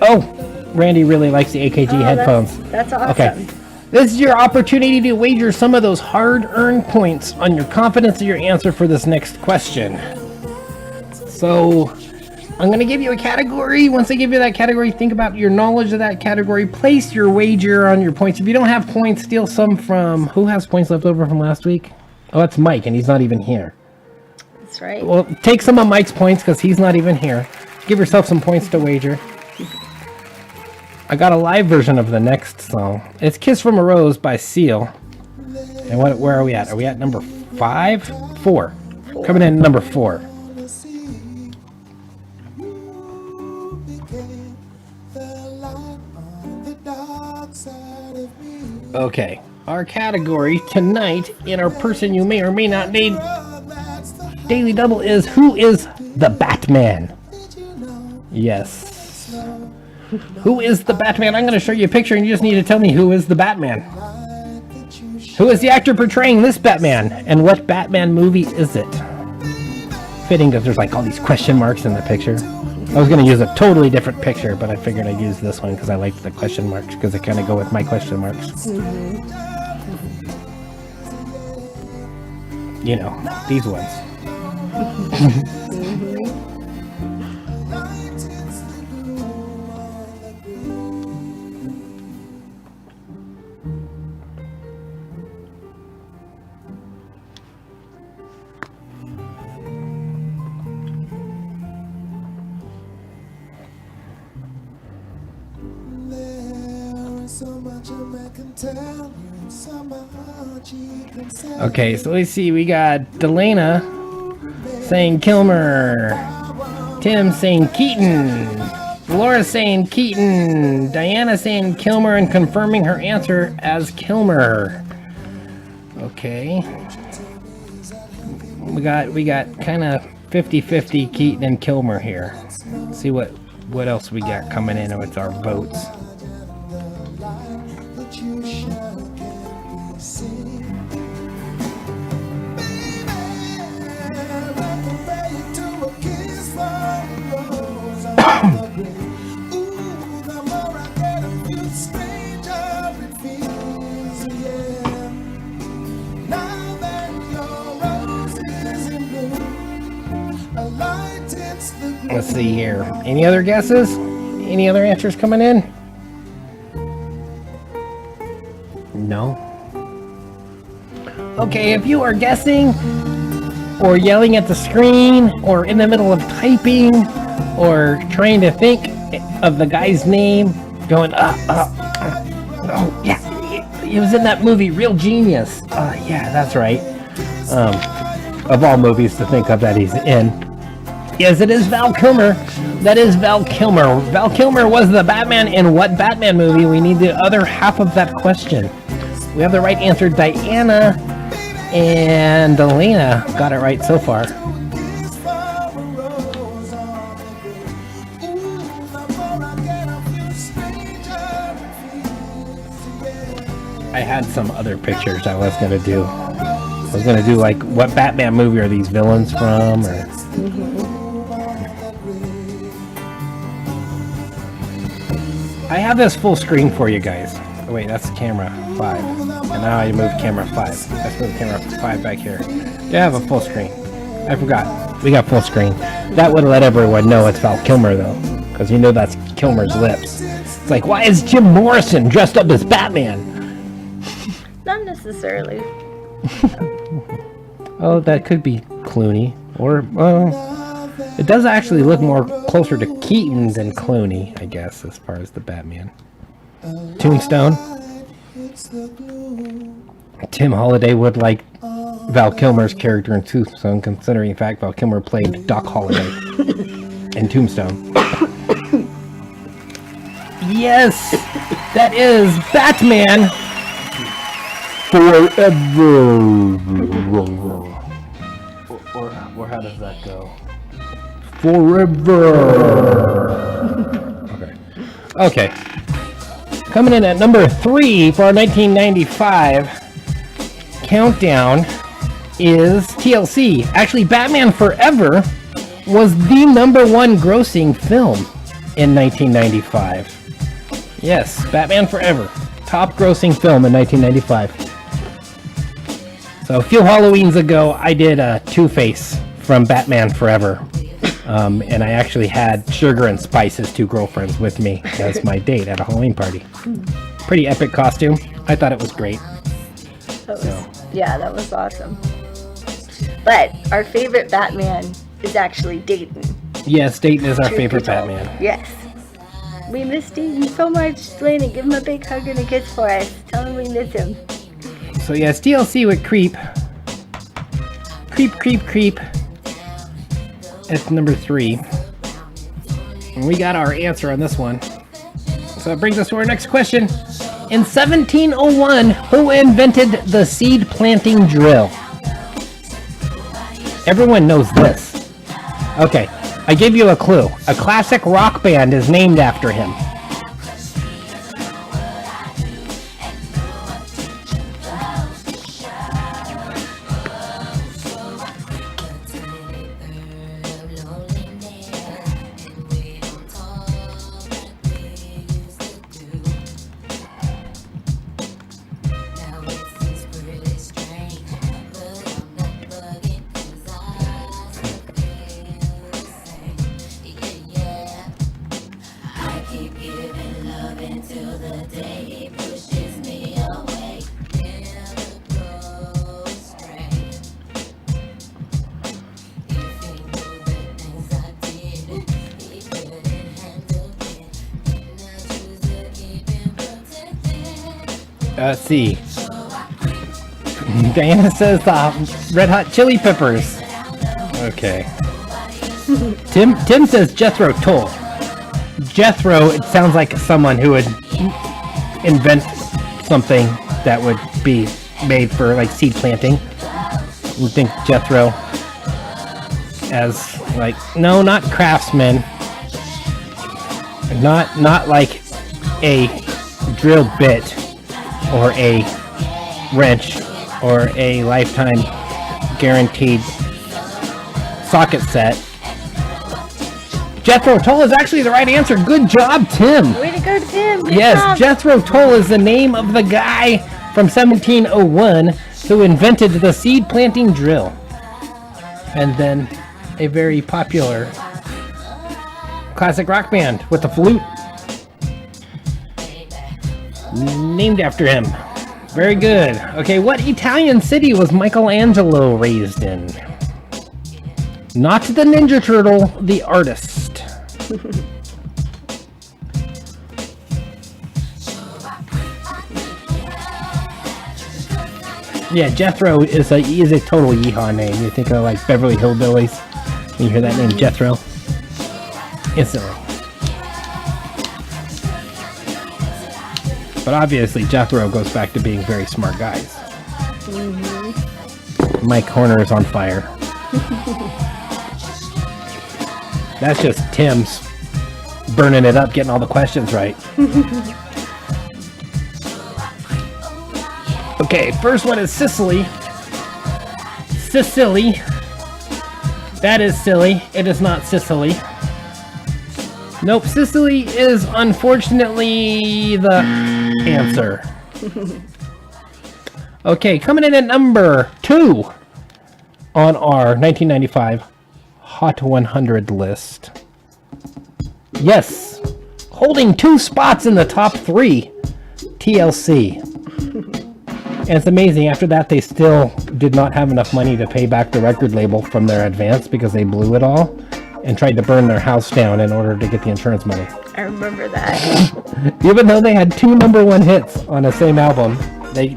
Oh, Randy really likes the AKG headphones. That's awesome. Okay. This is your opportunity to wager some of those hard-earned points on your confidence of your answer for this next question. So, I'm going to give you a category. Once I give you that category, think about your knowledge of that category. Place your wager on your points. If you don't have points, steal some from... Who has points left over from last week? Oh, that's Mike, and he's not even here. That's right. Well, take some of Mike's points, because he's not even here. Give yourself some points to wager. I got a live version of the next song. It's Kiss from a Rose by Seal. And where are we at? Are we at number 5? 4. Coming in at number 4. Okay, our category tonight in our person you may or may not need daily double is Who is the Batman? Yes. Who is the Batman? I'm going to show you a picture and you just need to tell me who is the Batman. Who is the actor portraying this Batman? And what Batman movie is it? Fitting because there's like all these question marks in the picture. I was going to use a totally different picture, but I figured I'd use this one because I liked the question marks because they kind of go with my question marks. Mm-hmm. You know, these ones. Okay, so let's see. We got Delana saying Kilmer. Tim saying Keaton. Laura saying Keaton. Diana saying Kilmer and confirming her answer as Kilmer. Okay. We got kind of 50-50 Keaton and Kilmer here. Let's see what else we got coming in with our votes. Let's see here. Any other guesses? Any other answers coming in? No. Okay, if you are guessing or yelling at the screen or in the middle of typing or trying to think of the guy's name, going, oh, yeah, he was in that movie, Real Genius. Yeah, that's right. Of all movies to think of that he's in. Yes, it is Val Kilmer. That is Val Kilmer. Val Kilmer was the Batman in what Batman movie? We need the other half of that question. We have the right answer. Diana and Elena got it right so far. I had some other pictures I was going to do. I was going to do like, what Batman movie are these villains from? Or... I have this full screen for you guys. Oh, wait, that's camera 5. And now I moved camera 5. Let's move camera 5 back here. Yeah, I have a full screen. I forgot. We got full screen. That would let everyone know it's Val Kilmer, though. Because you know that's Kilmer's lips. It's like, why is Jim Morrison dressed up as Batman? Not necessarily. Oh, that could be Clooney. Or, it does actually look more closer to Keaton than Clooney, I guess, as far as the Batman. Tombstone. Tim Holliday would like Val Kilmer's character in Tombstone, considering the fact Val Kilmer played Doc Holliday in Tombstone. Yes, that is Batman Forever. Or how does that go? Forever. Okay. Coming in at number 3 for our 1995 countdown is TLC. Actually, Batman Forever was the #1 grossing film in 1995. Yes, Batman Forever. Top grossing film in 1995. So a few Halloweens ago, I did Two-Face from Batman Forever. And I actually had Sugar and Spice's 2 girlfriends with me as my date at a Halloween party. Pretty epic costume. I thought it was great. Yeah, that was awesome. But our favorite Batman is actually Dayton. Yes, Dayton is our favorite Batman. Yes. We miss Dayton so much. Lena, give him a big hug and a kiss for us. Tell him we miss him. So yes, DLC with Creep. Creep. It's number 3. And we got our answer on this one. So that brings us to our next question. In 1701, who invented the seed planting drill? Everyone knows this. Okay, I give you a clue. A classic rock band is named after him. Let's see. Diana says the Red Hot Chili Peppers. Okay. Tim says Jethro Tull. Jethro, it sounds like someone who would invent something that would be made for like seed planting. You think Jethro as like, no, not craftsman. Not like a drill bit or a wrench or a lifetime guaranteed socket set. Jethro Tull is actually the right answer. Good job, Tim. Way to go, Tim. Good Yes, job. Jethro Tull is the name of the guy from 1701 who invented the seed planting drill. And then a very popular classic rock band with the flute. Named after him. Very good. Okay, what Italian city was Michelangelo raised in? Not the Ninja Turtle, the artist. Yeah, Jethro is a total yeehaw name. You think of like Beverly Hillbillies when you hear that name, Jethro. Instantly. But obviously, Jethro goes back to being very smart guys. Mm-hmm. Mike Horner is on fire. That's just Tim's burning it up, getting all the questions right. Okay, first one is Sicily. Sicily. That is silly. It is not Sicily. Nope, Sicily is unfortunately the answer. Okay, coming in at number 2 on our 1995 Hot 100 list. Yes, holding 2 spots in the top 3, TLC. And it's amazing, after that they still did not have enough money to pay back the record label from their advance because they blew it all and tried to burn their house down in order to get the insurance money. I remember that. Even though they had 2 #1 hits on the same album, they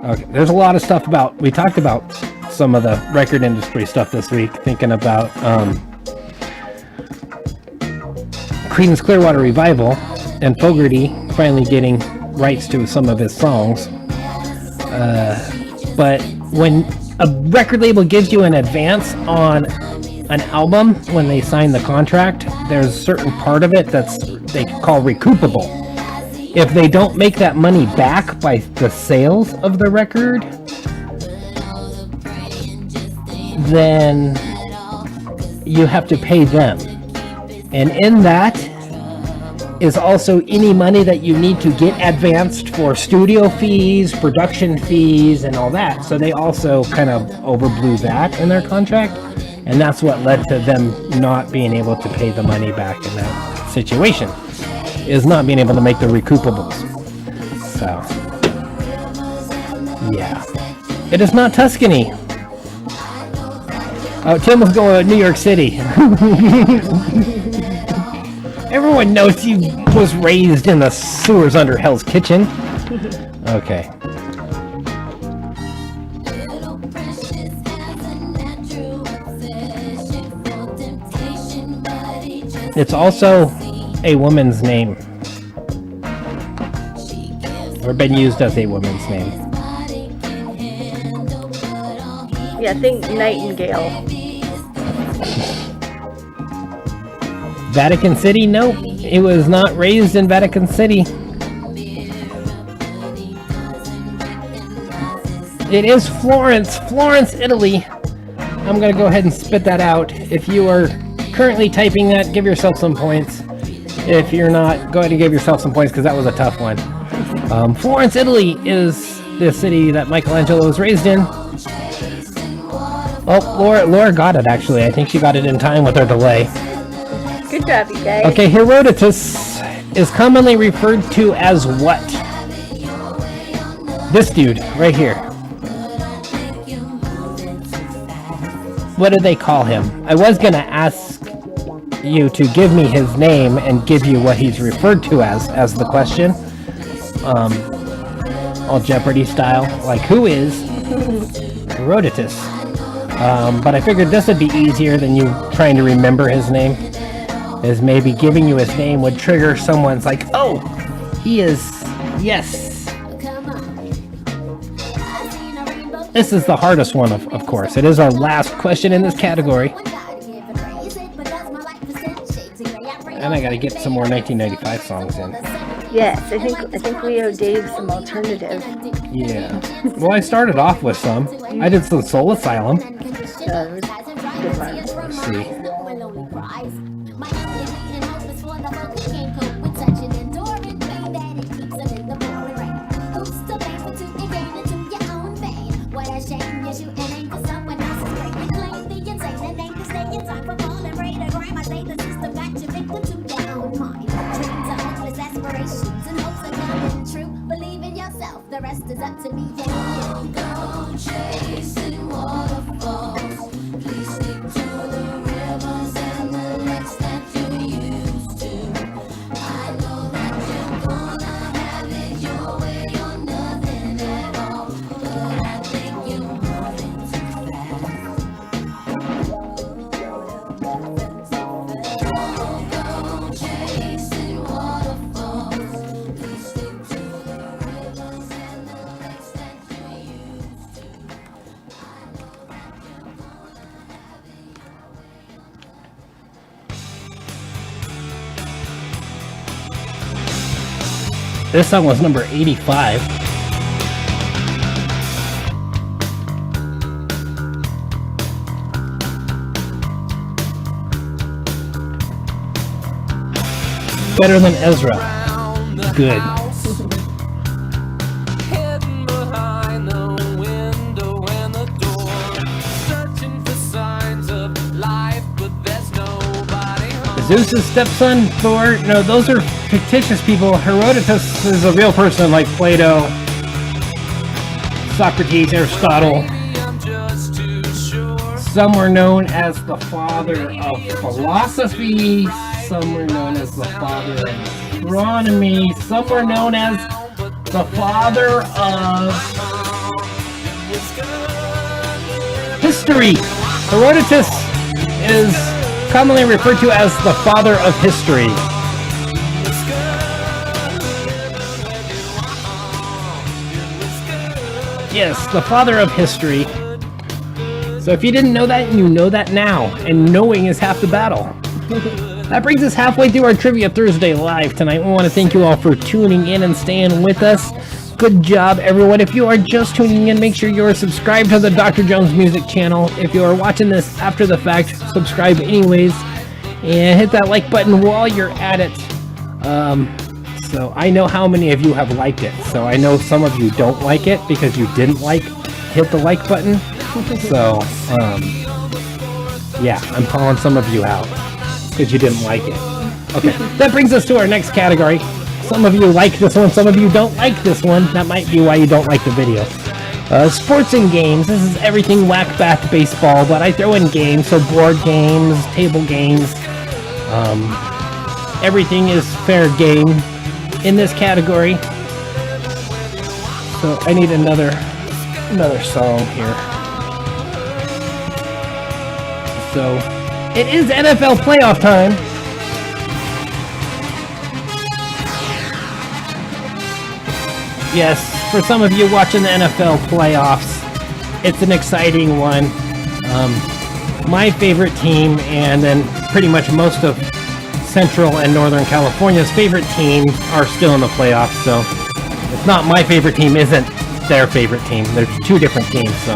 okay, there's a lot of stuff about, we talked about some of the record industry stuff this week, thinking about Creedence Clearwater Revival and Fogerty finally getting rights to some of his songs. But when a record label gives you an advance on an album, when they sign the contract, there's a certain part of it that's they call recoupable. If they don't make that money back by the sales of the record, then you have to pay them. And in that is also any money that you need to get advanced for studio fees, production fees, and all that. So they also kind of overblew that in their contract, and that's what led to them not being able to pay the money back in that situation, is not being able to make the recoupables. So, yeah. It is not Tuscany. Oh, Tim was going to New York City. Everyone knows he was raised in the sewers under Hell's Kitchen. Okay. It's also a woman's name. Or been used as a woman's name. Yeah, think Nightingale. Vatican City? Nope. It was not raised in Vatican City. It is Florence. Florence, Italy. I'm going to go ahead and spit that out. If you are currently typing that, give yourself some points. If you're not, go ahead and give yourself some points because that was a tough one. Florence, Italy is the city that Michelangelo was raised in. Oh, Laura got it actually. I think she got it in time with her delay. Good job, you guys. Okay, Herodotus is commonly referred to as what? This dude, right here. What do they call him? I was gonna ask you to give me his name and give you what he's referred to as the question. all Jeopardy style. Like, who is Herodotus? But I figured this would be easier than you trying to remember his name. Is maybe giving you his name would trigger someone's like, oh, he is, yes. This is the hardest one, of course. It is our last question in this category. And I gotta get some more 1995 songs in. Yes, I think we owe Dave some alternative. Yeah. Well, I started off with some. I did some Soul Asylum. Good one. Let's see. The rest is up to me. Go chasing waterfalls. Please stick to the rivers and the lakes that you used to. I know that you're gonna have it your way or nothing at all, but I think you're moving too fast. Go chasing waterfalls. Please stick to the rivers and the lakes that you used to. I know that you're gonna have it your way or nothing. This song was number 85. Better than Ezra. Good. Hidden behind the window and the door, searching for signs of life, but there's nobody home. Zeus's stepson, Thor. No, those are fictitious people. Herodotus is a real person like Plato, Socrates, Aristotle. Maybe I'm just too sure. Some were known as the father of philosophy. Some were known as the father of astronomy. Some were known as the father of history. Herodotus is commonly referred to as the father of history. Yes, the father of history. So if you didn't know that, you know that now. And knowing is half the battle. That brings us halfway through our Trivia Thursday live tonight. We want to thank you all for tuning in and staying with us. Good job, everyone. If you are just tuning in, make sure you are subscribed to the Dr. Jones Music channel. If you are watching this after the fact, subscribe anyways. And hit that like button while you're at it. So I know how many of you have liked it. So I know some of you don't like it because you didn't hit the like button. So, yeah, I'm calling some of you out because you didn't like it. Okay, that brings us to our next category. Some of you like this one, some of you don't like this one. That might be why you don't like the video. Sports and games. This is everything whack-back baseball, but I throw in games, so board games, table games. Everything is fair game in this category. So I need another song here. So it is NFL playoff time. Yes, for some of you watching the NFL playoffs, it's an exciting one. My favorite team, and then pretty much most of Central and Northern California's favorite team are still in the playoffs. So it's not my favorite team, isn't their favorite team. There's two different teams. So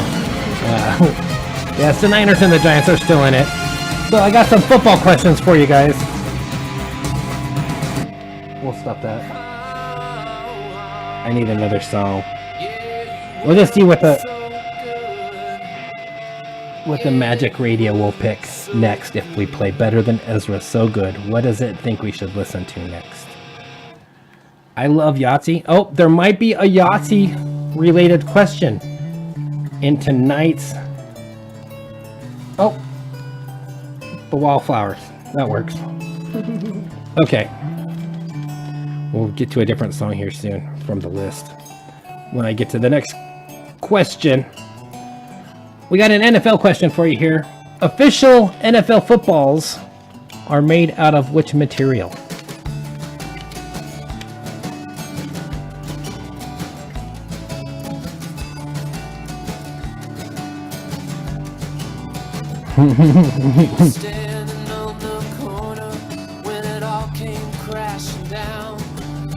yes, the Niners and the Giants are still in it. So I got some football questions for you guys. We'll stop that. I need another song. We'll just see what the Magic Radio will pick next if we play Better Than Ezra. So good. What does it think we should listen to next? I love Yahtzee. Oh, there might be a Yahtzee related question in tonight's... Oh, the wallflowers. That works. Okay. We'll get to a different song here soon from the list. When I get to the next question, we got an NFL question for you here. Official NFL footballs are made out of which material? Standing on the corner when it all came crashing down.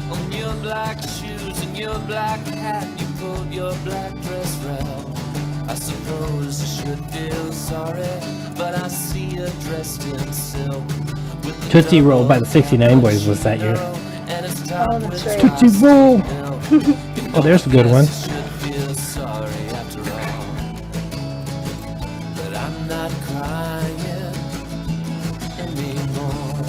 On your black shoes and your black hat, you pulled your black dress round. I suppose I should feel sorry, but I see you dressed in silk. With the Tootsie Roll by the 69 Boys was that year. and it's Oh, that's right. Tootsie Roll! Oh, there's a good one. should feel sorry after all. But I'm not crying anymore.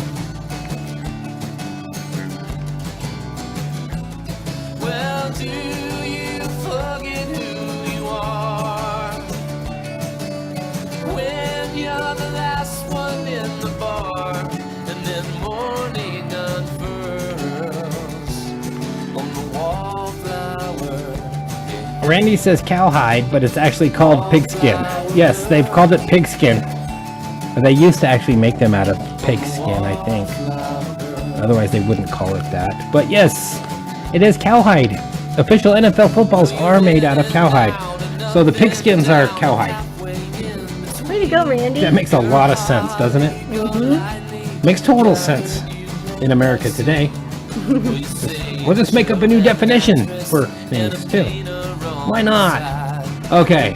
Well, do you forget who you are when you're the last one in the bar, and then morning unfurls on the wallflower? Randy says cowhide, but it's actually called pigskin. Yes, they've called it pigskin. They used to actually make them out of pigskin, I think. Otherwise, they wouldn't call it that. But yes, it is cowhide. Official NFL footballs are made out of cowhide. So the pigskins are cowhide. Way to go, Randy. That makes a lot of sense, doesn't it? Mm-hmm. Makes total sense in America today. We'll just make up a new definition for things, too. Why not? Okay.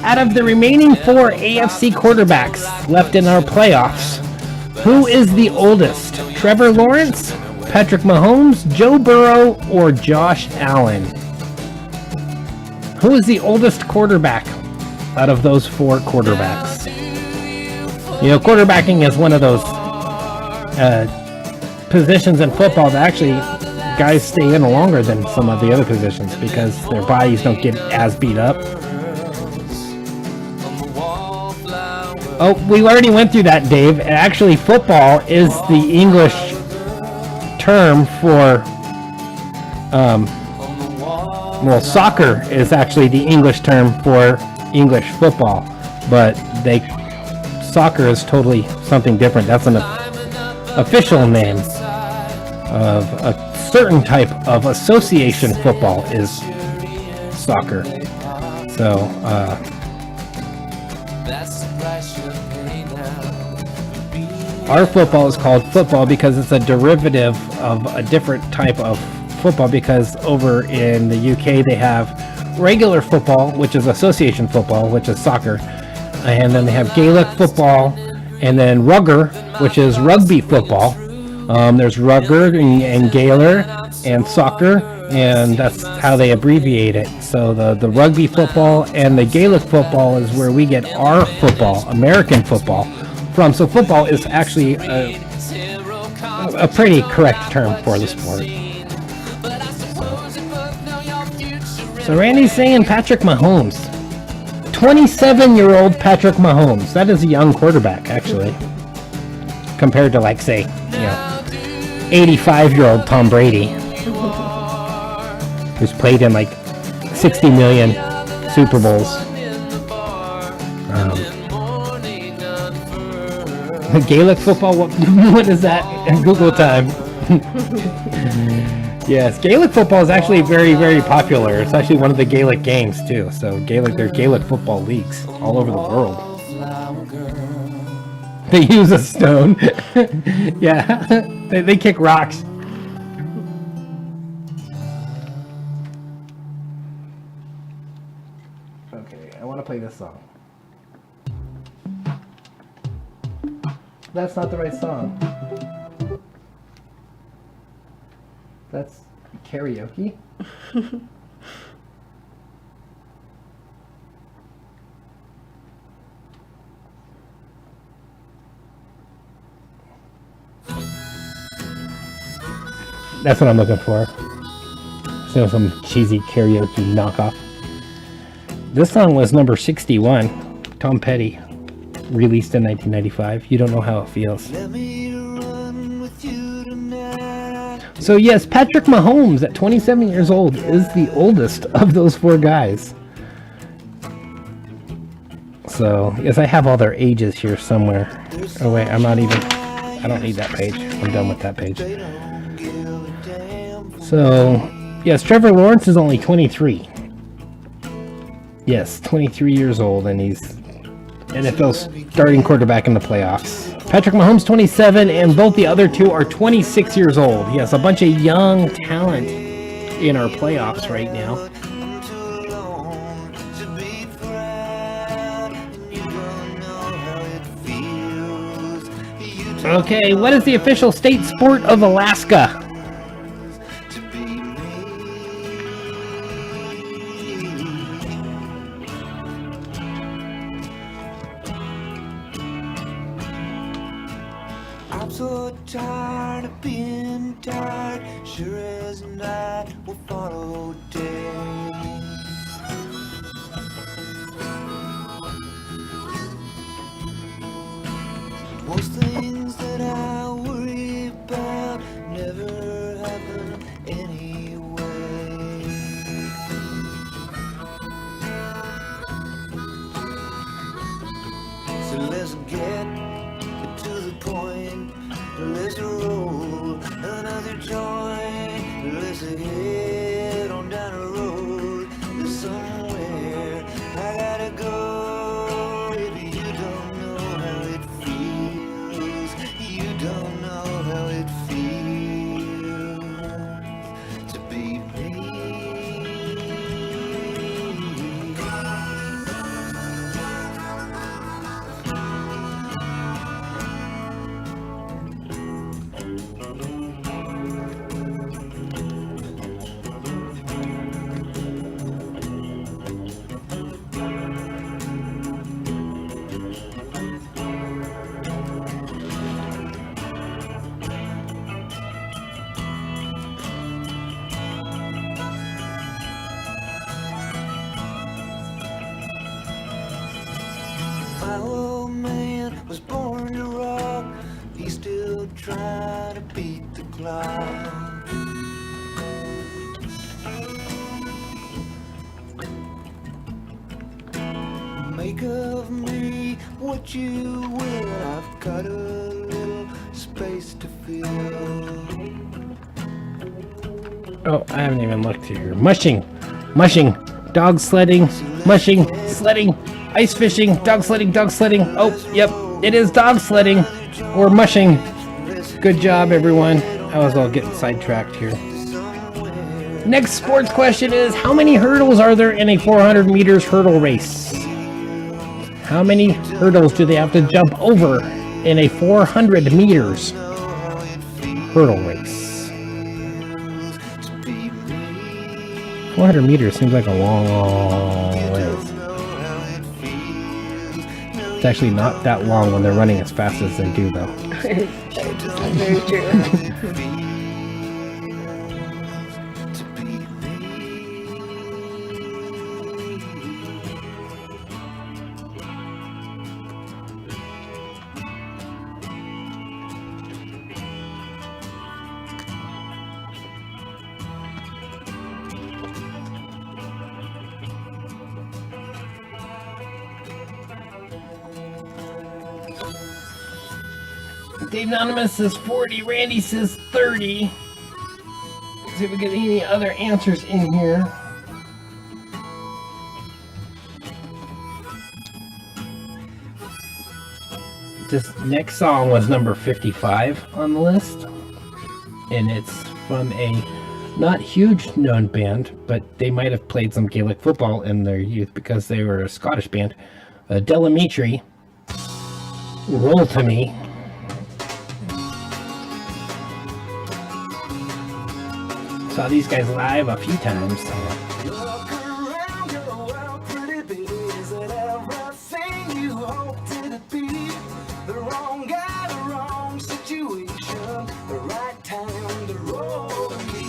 Out of the remaining 4 AFC quarterbacks left in our playoffs, who is the oldest? Trevor Lawrence, Patrick Mahomes, Joe Burrow, or Josh Allen? Who is the oldest quarterback out of those 4 quarterbacks? You know, quarterbacking is one of those positions in football that actually guys stay in longer than some of the other positions because their bodies don't get as beat up. Oh, we already went through that, Dave. Actually, football is the English term for, well, soccer is actually the English term for English football, but soccer is totally something different. That's an official name of a certain type of association football is soccer. So, our football is called football because it's a derivative of a different type of football, because over in the UK they have regular football, which is association football, which is soccer, and then they have Gaelic football, and then rugger, which is rugby football. There's rugger and Gaelic and soccer, and that's how they abbreviate it. So the rugby football and the Gaelic football is where we get our football, American football, from. So football is actually a pretty correct term for the sport. So Randy's saying Patrick Mahomes. 27-year-old Patrick Mahomes. That is a young quarterback, actually. Compared to, like, say, 85-year-old Tom Brady. Who's played in, like, 60 million Super Bowls. Gaelic football, what is that? Google time. Yes, Gaelic football is actually very, very popular. It's actually one of the Gaelic games, too. So there's Gaelic football leagues all over the world. They use a stone. Yeah, they kick rocks. Okay, I want to play this song. That's not the right song. That's karaoke. That's what I'm looking for. So some cheesy karaoke knockoff. This song was number 61. Tom Petty, released in 1995. You Don't Know How It Feels. So yes, Patrick Mahomes at 27 years old is the oldest of those 4 guys. So yes, I have all their ages here somewhere. Oh wait, I don't need that page. I'm done with that page. So yes, Trevor Lawrence is only 23. Yes, 23 years old, and he's NFL's starting quarterback in the playoffs. Patrick Mahomes, 27, and both the other 2 are 26 years old. Yes, a bunch of young talent in our playoffs right now. Okay, what is the official state sport of Alaska? I'm so tired of being tired, sure as night will follow day. Most things that I worry about never happen anyway. So let's get to the point. Let's roll another joint. Let's head on down the road to somewhere. I gotta go. If you don't know how it feels, you don't know how it feels to be me. My old man was born to rock. He's still trying to beat the clock. Make of me what you will. I've got a little space to fill. Oh, I haven't even looked here. Mushing, dog sledding, mushing, sledding, ice fishing, dog sledding. Oh, yep, it is dog sledding or mushing. Good job, everyone. I was all getting sidetracked here. Next sports question is, how many hurdles are there in a 400 meters hurdle race? How many hurdles do they have to jump over in a 400 meters hurdle race? 400 meters seems like a long ways. It's actually not that long when they're running as fast as they do, though. Very true. Dave Anonymous says 40, Randy says 30. Let's see if we get any other answers in here. This next song was number 55 on the list. And it's from a not huge known band, but they might have played some Gaelic football in their youth because they were a Scottish band. Delamitri, Roll to Me. Saw these guys live a few times. Look around your world, pretty baby. Is it everything you hoped it'd be? The wrong guy, the wrong situation, the right time to roll to me.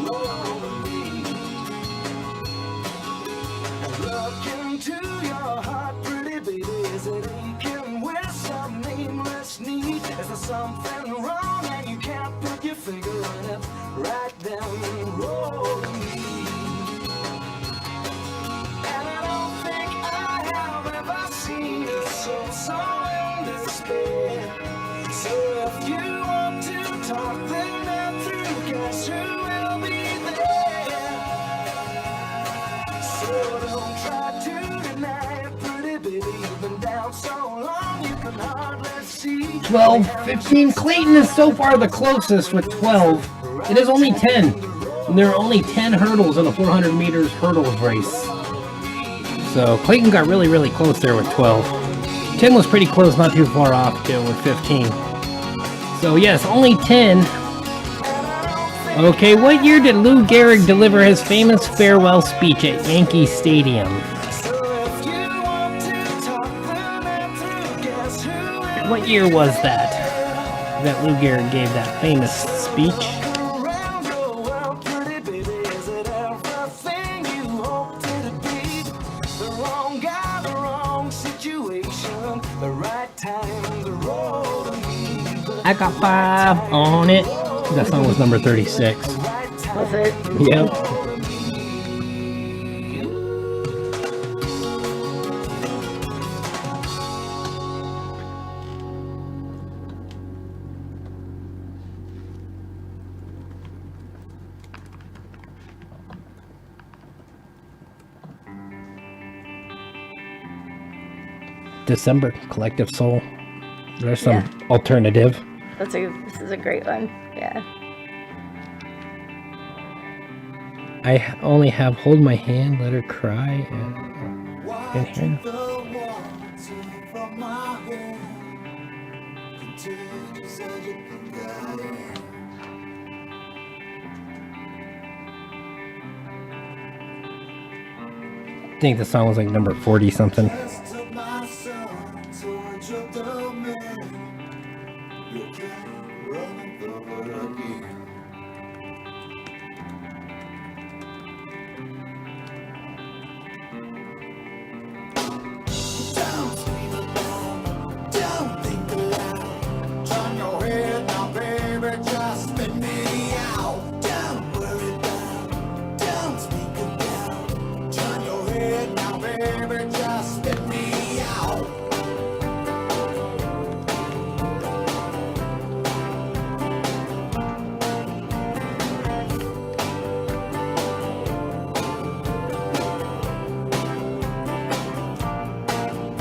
Roll to me. Look into your heart, pretty baby. Is it aching with some nameless need? Is there something wrong and you can't right down the road to me. And I don't think I have ever seen a soul so in despair. So if you want to talk them down through, guess who will be there? So don't try to deny it, pretty baby. You've been down so long you can hardly see. 12, 15. Clayton is so far the closest with 12. It is only 10. And there are only 10 hurdles in a 400 meters hurdles race. So Clayton got really, really close there with 12. 10 was pretty close, not too far off too with 15. So yes, only 10. Okay, what year did Lou Gehrig deliver his famous farewell speech at Yankee Stadium? What year was that Lou Gehrig gave that famous speech? I got 5 on it. That song was number 36. Was it? Yep. December, Collective Soul. There's some alternative. This is a great one. Yeah. I only have Hold My Hand, Let Her Cry, and here. I think the song was like number 40 something.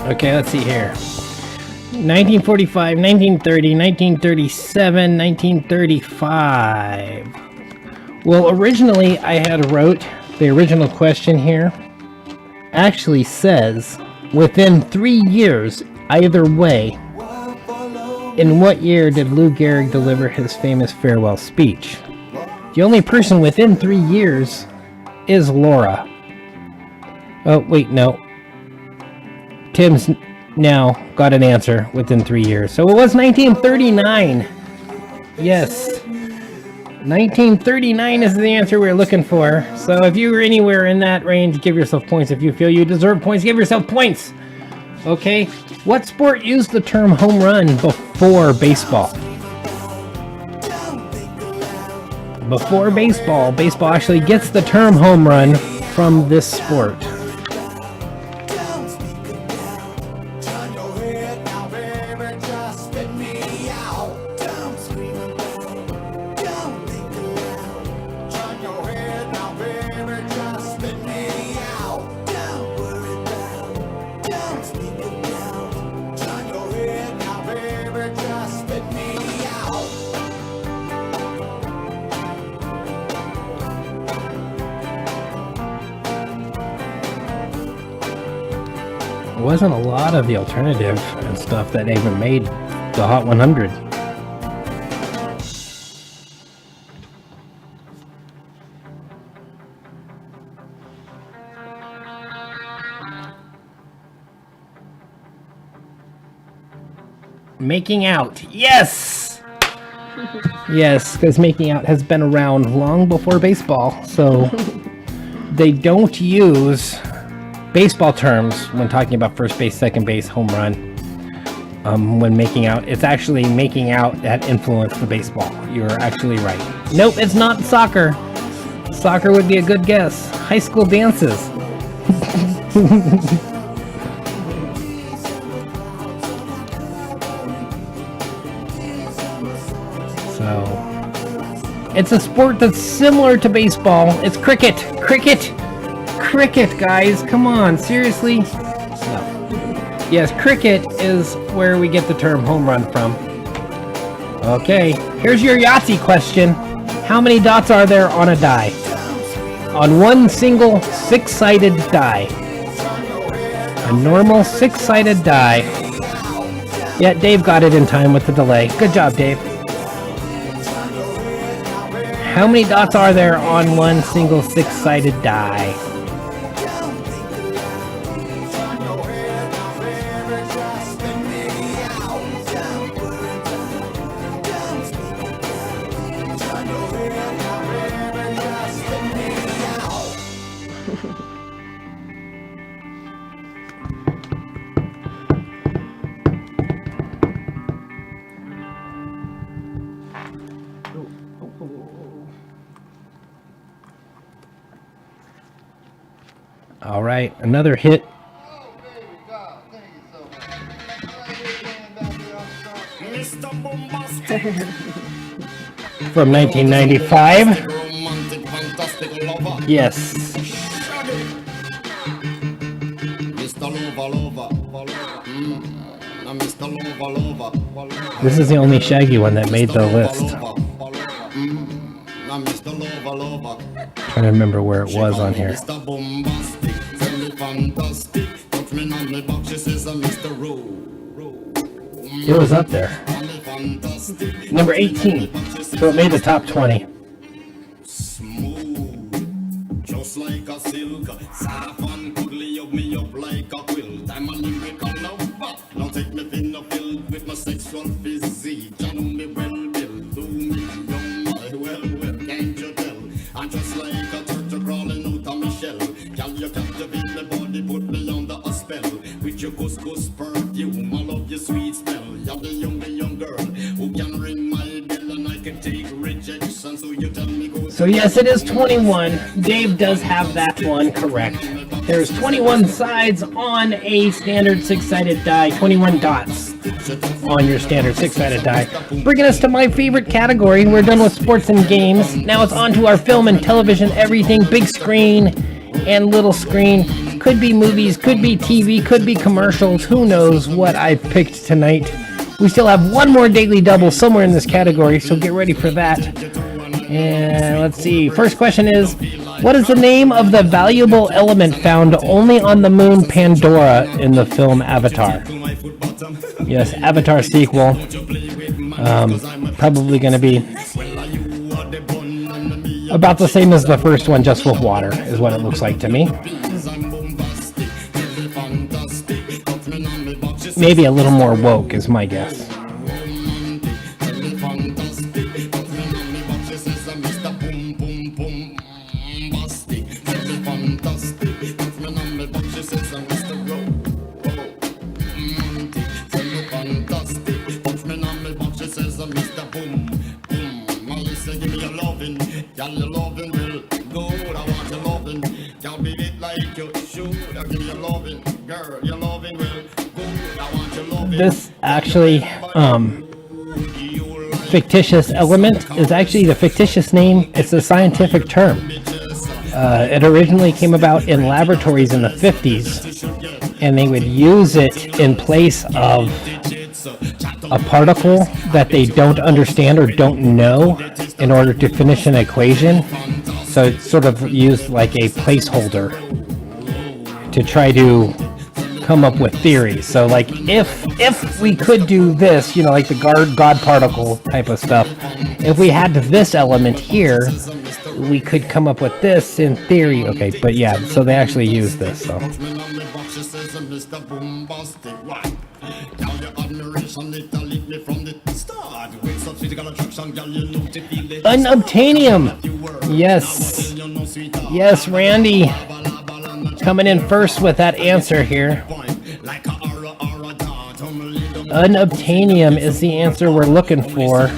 Okay, let's see here. 1945, 1930, 1937, 1935. Well, originally I had wrote the original question here actually says within 3 years either way. In what year did Lou Gehrig deliver his famous farewell speech? The only person within 3 years is Laura. Oh, wait, no. Tim's now got an answer within 3 years. So it was 1939. Yes. 1939 is the answer we're looking for. So if you were anywhere in that range, give yourself points. If you feel you deserve points, give yourself points. Okay. What sport used the term home run before baseball? Before baseball, baseball actually gets the term home run from this sport. Wasn't a lot of the alternative and stuff that even made the Hot 100. Making Out. Yes! Yes, because Making Out has been around long before baseball, so they don't use baseball terms when talking about first base, second base, home run. When making out, it's actually making out that influenced the baseball. You're actually right. Nope, it's not soccer. Soccer would be a good guess. High school dances. So, it's a sport that's similar to baseball. It's cricket. Cricket, guys. Come on, seriously? No. Yes, cricket is where we get the term home run from. Okay, here's your Yahtzee question. How many dots are there on a die? On one single six-sided die. A normal six-sided die. Yeah, Dave got it in time with the delay. Good job, Dave. How many dots are there on one single six-sided die? All right, another hit. From 1995. Yes. This is the only Shaggy one that made the list. Trying to remember where it was on here. It was up there. Number 18. So it made the top 20. Just like a silk, soft and cuddly, hug me up like a quilt. I'm a lyrical lover. Now take me thin or filled with my sexual physique. You know me well, Bill. Do me young, my well, can't you tell? I'm just like a turtle crawling out of my shell. Girl, you captivate my body, put me under a spell. With your couscous perfume, I love your sweet smell. You're the young girl who can ring my bell and I can take rejection. So you tell me go. So yes, it is 21. Dave does have that one correct. There's 21 sides on a standard six-sided die, 21 dots on your standard six-sided die. Bringing us to my favorite category. We're done with sports and games. Now it's on to our film and television, everything, big screen and little screen. Could be movies, could be TV, could be commercials. Who knows what I've picked tonight. We still have one more daily double somewhere in this category, so get ready for that. And let's see. First question is, what is the name of the valuable element found only on the moon Pandora in the film Avatar? Yes, Avatar sequel. Probably going to be about the same as the first one, just with water, is what it looks like to me. Maybe a little more woke is my guess. This actually, fictitious element is actually the fictitious name. It's a scientific term. It originally came about in laboratories in the 50s, and they would use it in place of a particle that they don't understand or don't know in order to finish an equation. So it's sort of used like a placeholder to try to come up with theories. So like if we could do this, you know, like the God particle type of stuff, if we had this element here, we could come up with this in theory. Okay, but yeah, so they actually use this. So unobtainium. Yes, Randy coming in first with that answer here. Unobtainium is the answer we're looking for.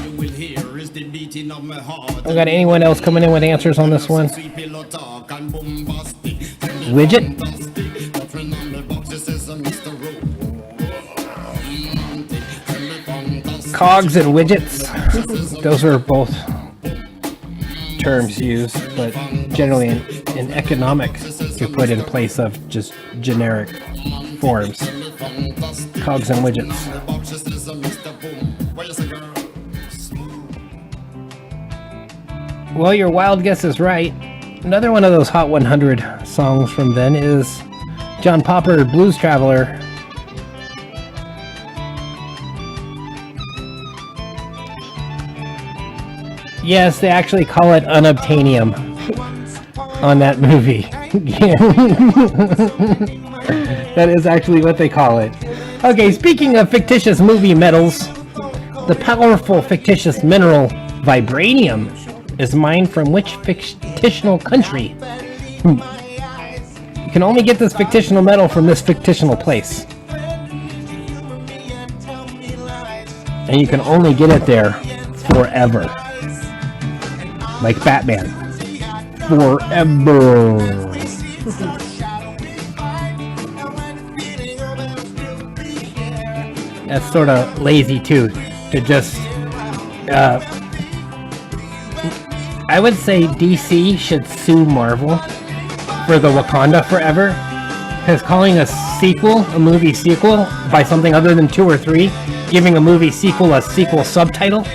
got anyone else coming in with answers on this one? Widget? Cogs and widgets. Those are both terms used, but generally in economics, you put in place of just generic forms. Cogs and widgets. Well, your wild guess is right. Another one of those Hot 100 songs from then is John Popper, Blues Traveler. Yes, they actually call it unobtainium on that movie. That is actually what they call it. Okay, speaking of fictitious movie metals, the powerful fictitious mineral vibranium is mined from which fictional country? You can only get this fictional metal from this fictional place. And you can only get it there forever. Like Batman. Forever. That's sort of lazy too, to just I would say DC should sue Marvel for the Wakanda Forever, because calling a sequel a movie sequel by something other than 2 or 3, giving a movie sequel a sequel subtitle,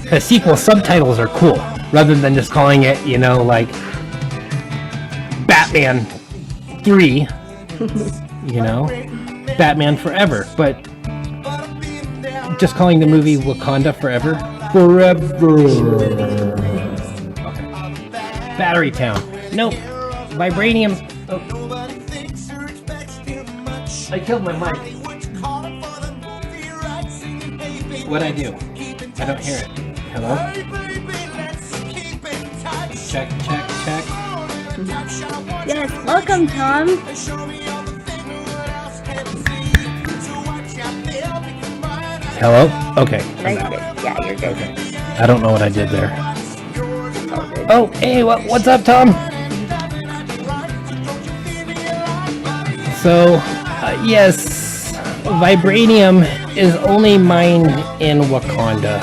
the sequel subtitles are cool, rather than just calling it, you know, like Batman 3, you know, Batman Forever, but just calling the movie Wakanda Forever. Okay. Battery Town. Nope. Vibranium. Oh. I killed my mic. What'd I do? I don't hear it. Hello? Check, check, check. Yes, welcome, Tom. Hello? Okay. Now you're good. Yeah, you're good. Okay. I don't know what I did there. It's all good. Oh, hey, what's up, Tom? So, yes, vibranium is only mined in Wakanda.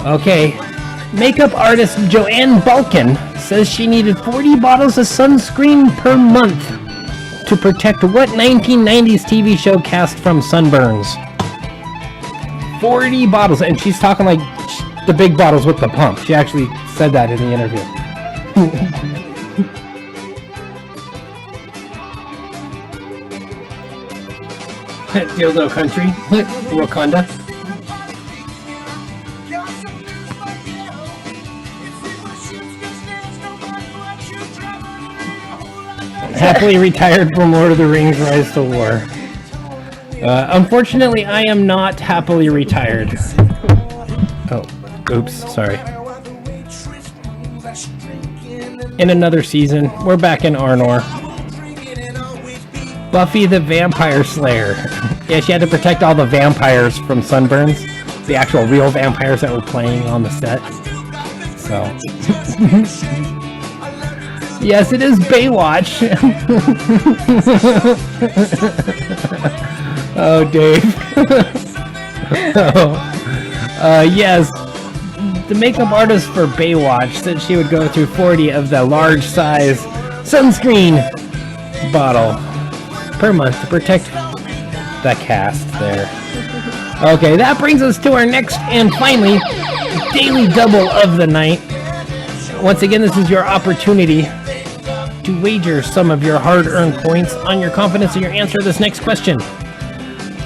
Okay, makeup artist Joanne Balkin says she needed 40 bottles of sunscreen per month to protect what 1990s TV show cast from sunburns? 40 bottles, and she's talking like the big bottles with the pump. She actually said that in the interview. Dildo country, Wakanda. Happily retired from Lord of the Rings: Rise to War. Unfortunately, I am not happily retired. Oh, oops, sorry. In another season, we're back in Arnor. Buffy the Vampire Slayer. Yeah, she had to protect all the vampires from sunburns. The actual real vampires that were playing on the set. So. Yes, it is Baywatch. Oh, Dave. Yes. The makeup artist for Baywatch said she would go through 40 of the large size sunscreen bottle per month to protect the cast there. Okay, that brings us to our next and finally daily double of the night. Once again, this is your opportunity to wager some of your hard-earned points on your confidence in your answer to this next question.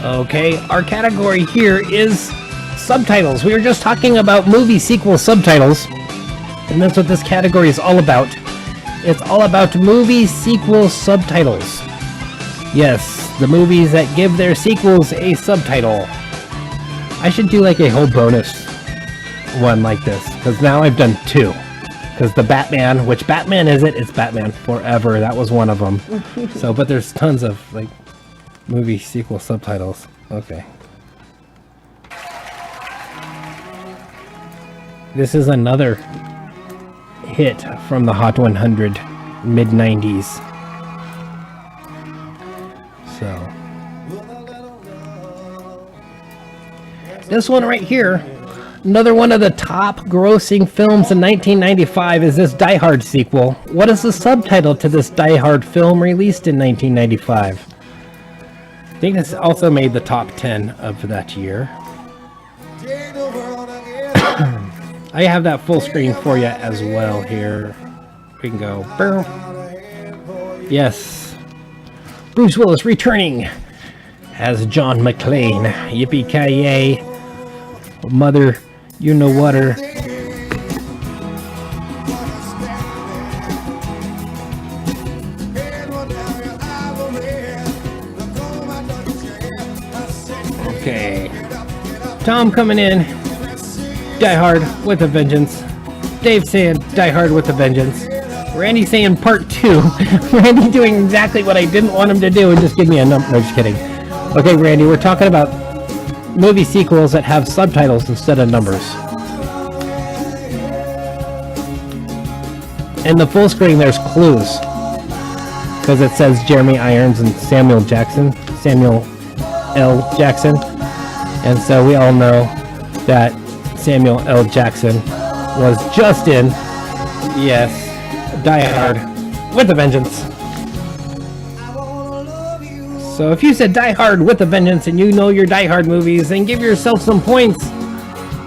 Okay, our category here is subtitles. We were just talking about movie sequel subtitles, and that's what this category is all about. It's all about movie sequel subtitles. Yes, the movies that give their sequels a subtitle. I should do like a whole bonus one like this, because now I've done 2. Because the Batman, which Batman is it? It's Batman Forever. That was one of them. So, but there's tons of like movie sequel subtitles. Okay. This is another hit from the Hot 100 mid-90s. So this one right here, another one of the top grossing films in 1995 is this Die Hard sequel. What is the subtitle to this Die Hard film released in 1995? I think this also made the top 10 of that year. I have that full screen for you as well here. We can go. Boom. Yes. Bruce Willis returning as John McClane. Yippee-ki-yay. Mother, you know what her. Okay. Tom coming in. Die Hard with a Vengeance. Dave saying Die Hard with a Vengeance. Randy saying part 2. Randy doing exactly what I didn't want him to do and just give me a number. No, just kidding. Okay, Randy, we're talking about movie sequels that have subtitles instead of numbers. In the full screen, there's clues. Because it says Jeremy Irons and Samuel L. Jackson. And so we all know that Samuel L. Jackson was just in, yes, Die Hard with a Vengeance. So if you said Die Hard with a Vengeance and you know your Die Hard movies, then give yourself some points.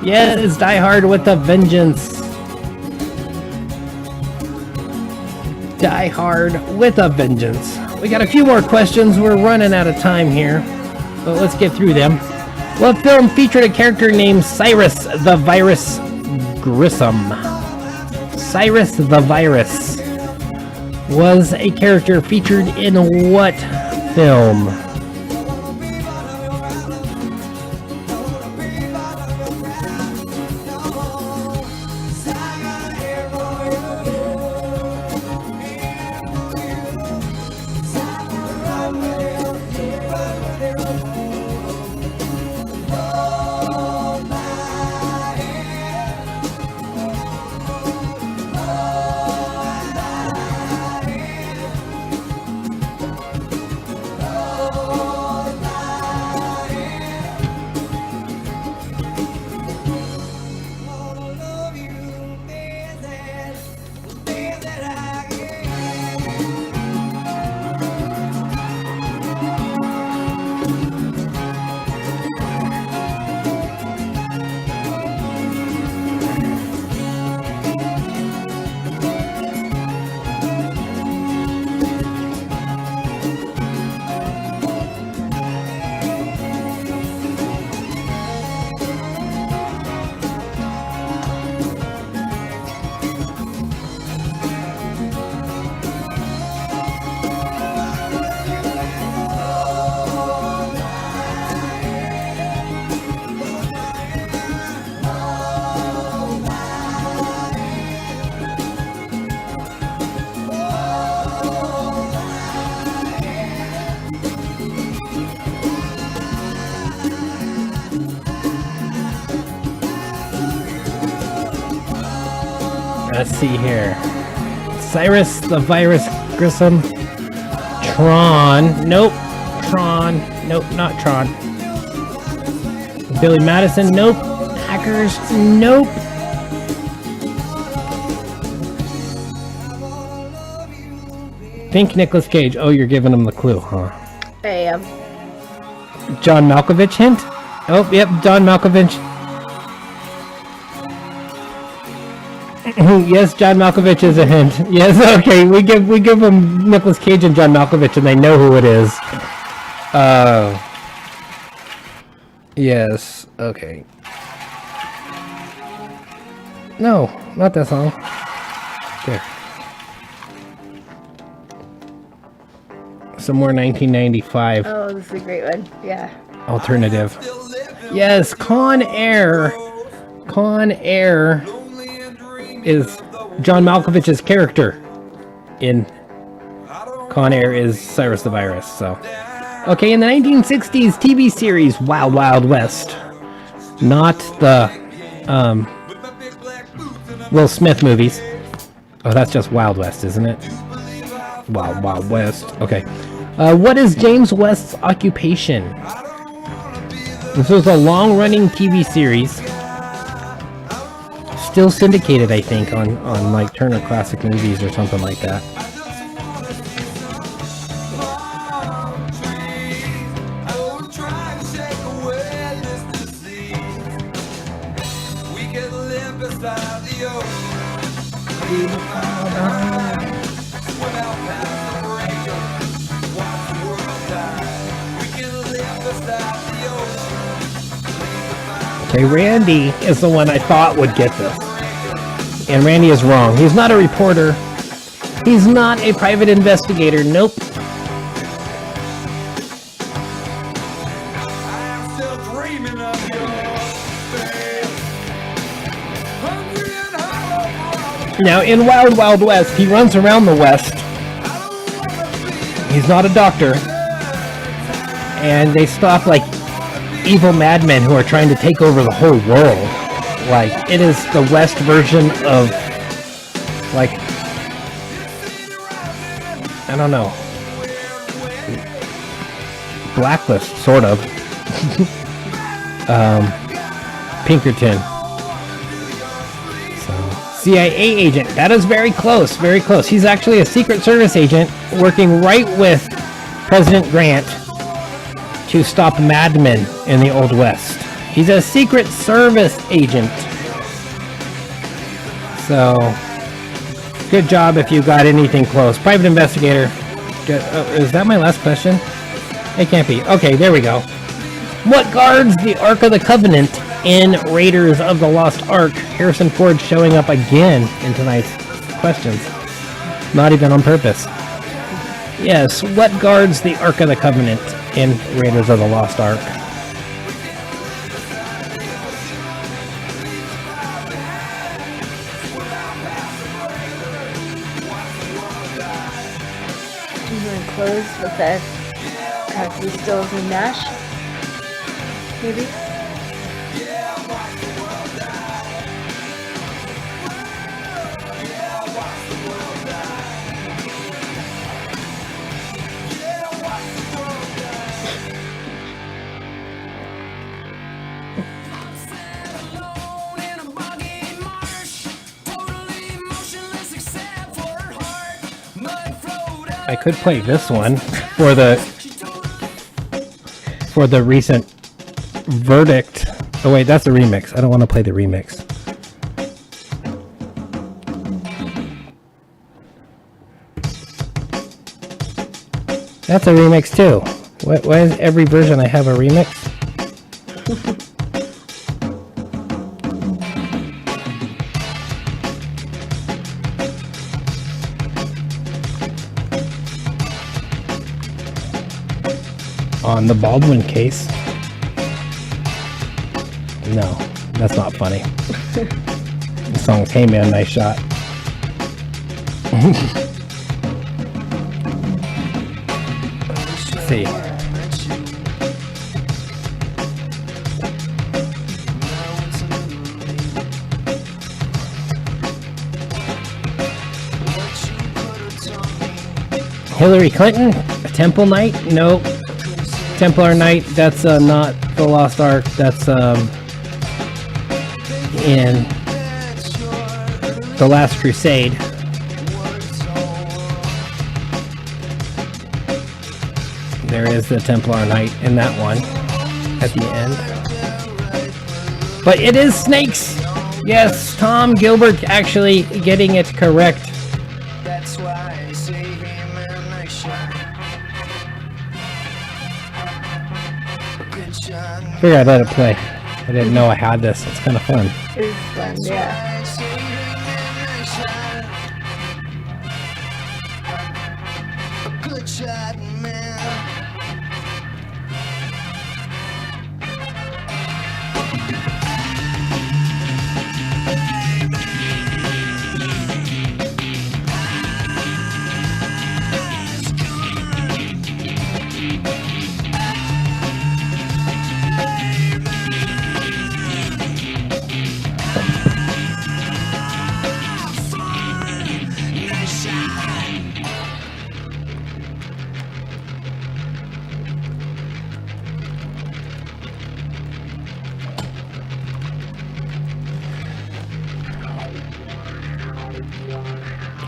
Yes, it's Die Hard with a Vengeance. Die Hard with a Vengeance. We got a few more questions. We're running out of time here, but let's get through them. What film featured a character named Cyrus the Virus Grissom? Cyrus the Virus was a character featured in what film? Let's see here. Cyrus the Virus Grissom. Tron. Nope. Tron. Nope, not Tron. Billy Madison. Nope. Hackers. Nope. Think Nicolas Cage. Oh, you're giving him the clue, huh? I am. John Malkovich hint? Oh, yep, John Malkovich. Yes, John Malkovich is a hint. Yes, okay, we give them Nicolas Cage and John Malkovich and they know who it is. Yes, okay. No, not that song. There. Some more 1995 Oh, this is a great one. Yeah. alternative. Yes, Con Air. Con Air is John Malkovich's character in Con Air is Cyrus the Virus. So, okay, in the 1960s TV series Wild Wild West, not the Will Smith movies. Oh, that's just Wild West, isn't it? Wild West. Okay. What is James West's occupation? This was a long-running TV series. Still syndicated, I think, on like Turner Classic Movies or something like that. Okay, Randy is the one I thought would get this. And Randy is wrong. He's not a reporter. He's not a private investigator. Nope. Now, in Wild Wild West, he runs around the West. He's not a doctor. And they stop, like, evil madmen who are trying to take over the whole world. Like, it is the West version of, like, I don't know, Blacklist, sort of. Pinkerton. So, CIA agent. That is very close, very close. He's actually a Secret Service agent working right with President Grant to stop madmen in the Old West. He's a Secret Service agent. So, good job if you got anything close. Private investigator. Is that my last question? It can't be. Okay, there we go. What guards the Ark of the Covenant in Raiders of the Lost Ark? Harrison Ford showing up again in tonight's questions. Not even on purpose. Yes, what guards the Ark of the Covenant in Raiders of the Lost Ark? I'm going to close with the Crosby, Stills, and Nash. Maybe? I could play this one for the recent verdict. Oh wait, that's a remix. I don't want to play the remix. That's a remix too. Why is every version I have a remix? On the Baldwin case. No, that's not funny. The song's Hey Man, Nice Shot. Let's see. Hillary Clinton? A Temple Knight? Nope. Templar Knight, that's not the Lost Ark, that's in The Last Crusade. There is the Templar Knight in that one at the end. But it is snakes! Yes, Tom Gilbert actually getting it correct. I figured I'd let it play. I didn't know I had this. It's kind of fun. It is fun, yeah.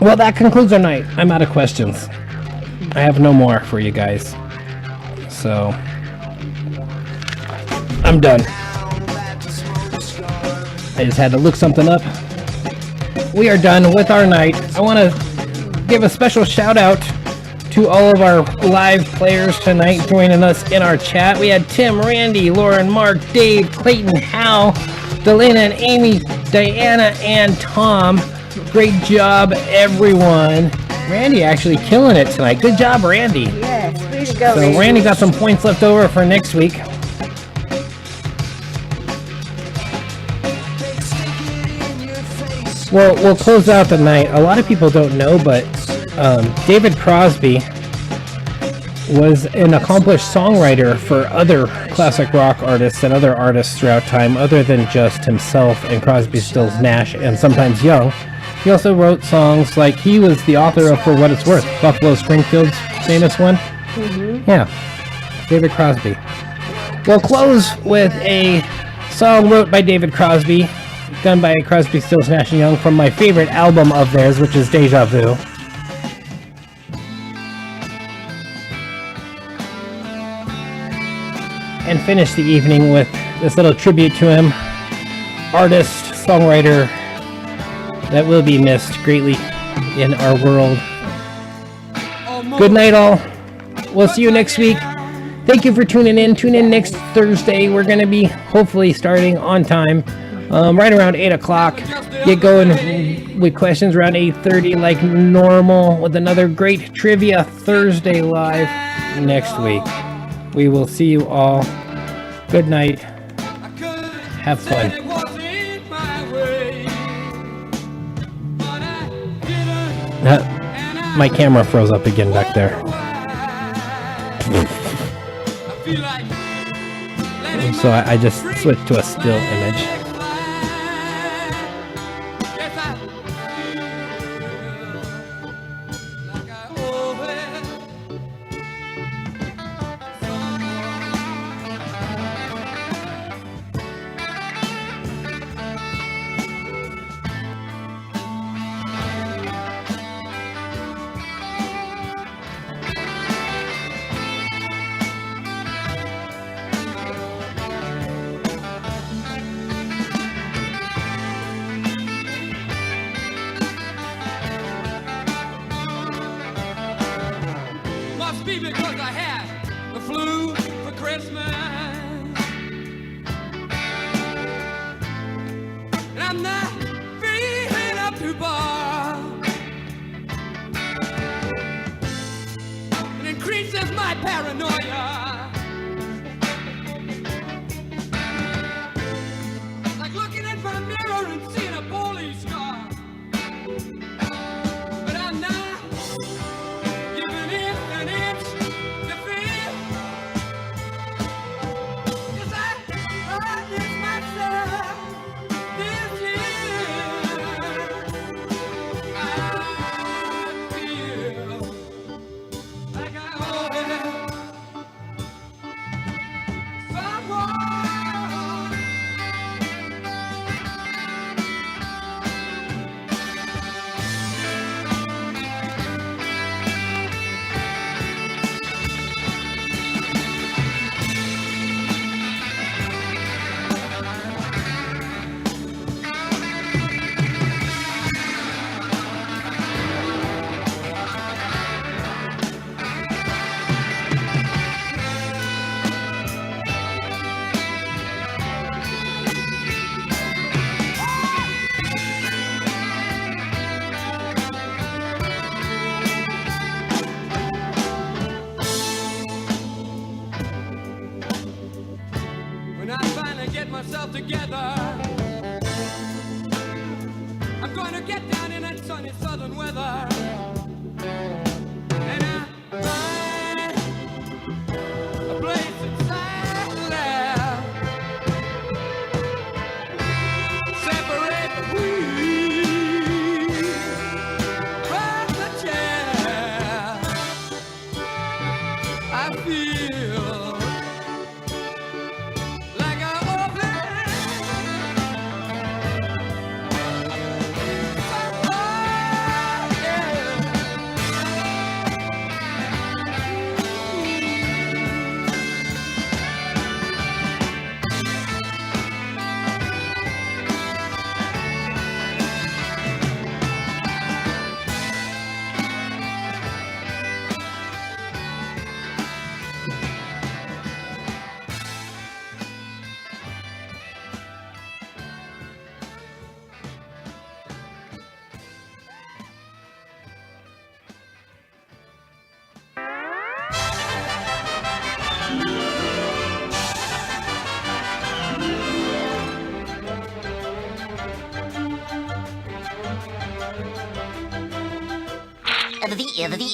Well, that concludes our night. I'm out of questions. I have no more for you guys. So, I'm done. I just had to look something up. We are done with our night. I want to give a special shout out to all of our live players tonight joining us in our chat. We had Tim, Randy, Lauren, Mark, Dave, Clayton, Hal, Delana and Amy, Diana, and Tom. Great job, everyone. Randy actually killing it tonight. Good job, Randy. Yes, way to go, So Randy got some points left over for next week. Well, we'll close out the night. A lot of people don't know, but David Crosby was an accomplished songwriter for other classic rock artists and other artists throughout time, other than just himself and Crosby, Stills, Nash, and sometimes Young. He also wrote songs like he was the author of For What It's Worth, Buffalo Springfield's famous one. Yeah, David Crosby. We'll close with a song wrote by David Crosby, done by Crosby, Stills, Nash & Young from my favorite album of theirs, which is Deja Vu. And finish the evening with this little tribute to him. Artist, songwriter that will be missed greatly in our world. Good night, all. We'll see you next week. Thank you for tuning in. Tune in next Thursday. We're going to be hopefully starting on time, right around 8 o'clock. Get going with questions around 8:30 like normal, with another great Trivia Thursday live next week. We will see you all. Good night. Have fun. My camera froze up again back there. So I just switched to a still image. Must be because I had the flu for Christmas. And I'm not feeling up to bar. It increases my paranoia. Like looking in my mirror and seeing a police car. But I'm not giving in an inch to feel. 'Cause I miss myself this year. I feel like I owe it.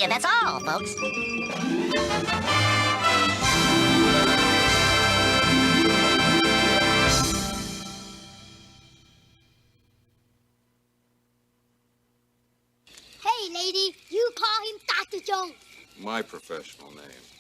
That's all, folks. Hey, lady, you call him Dr. Jones. My professional name.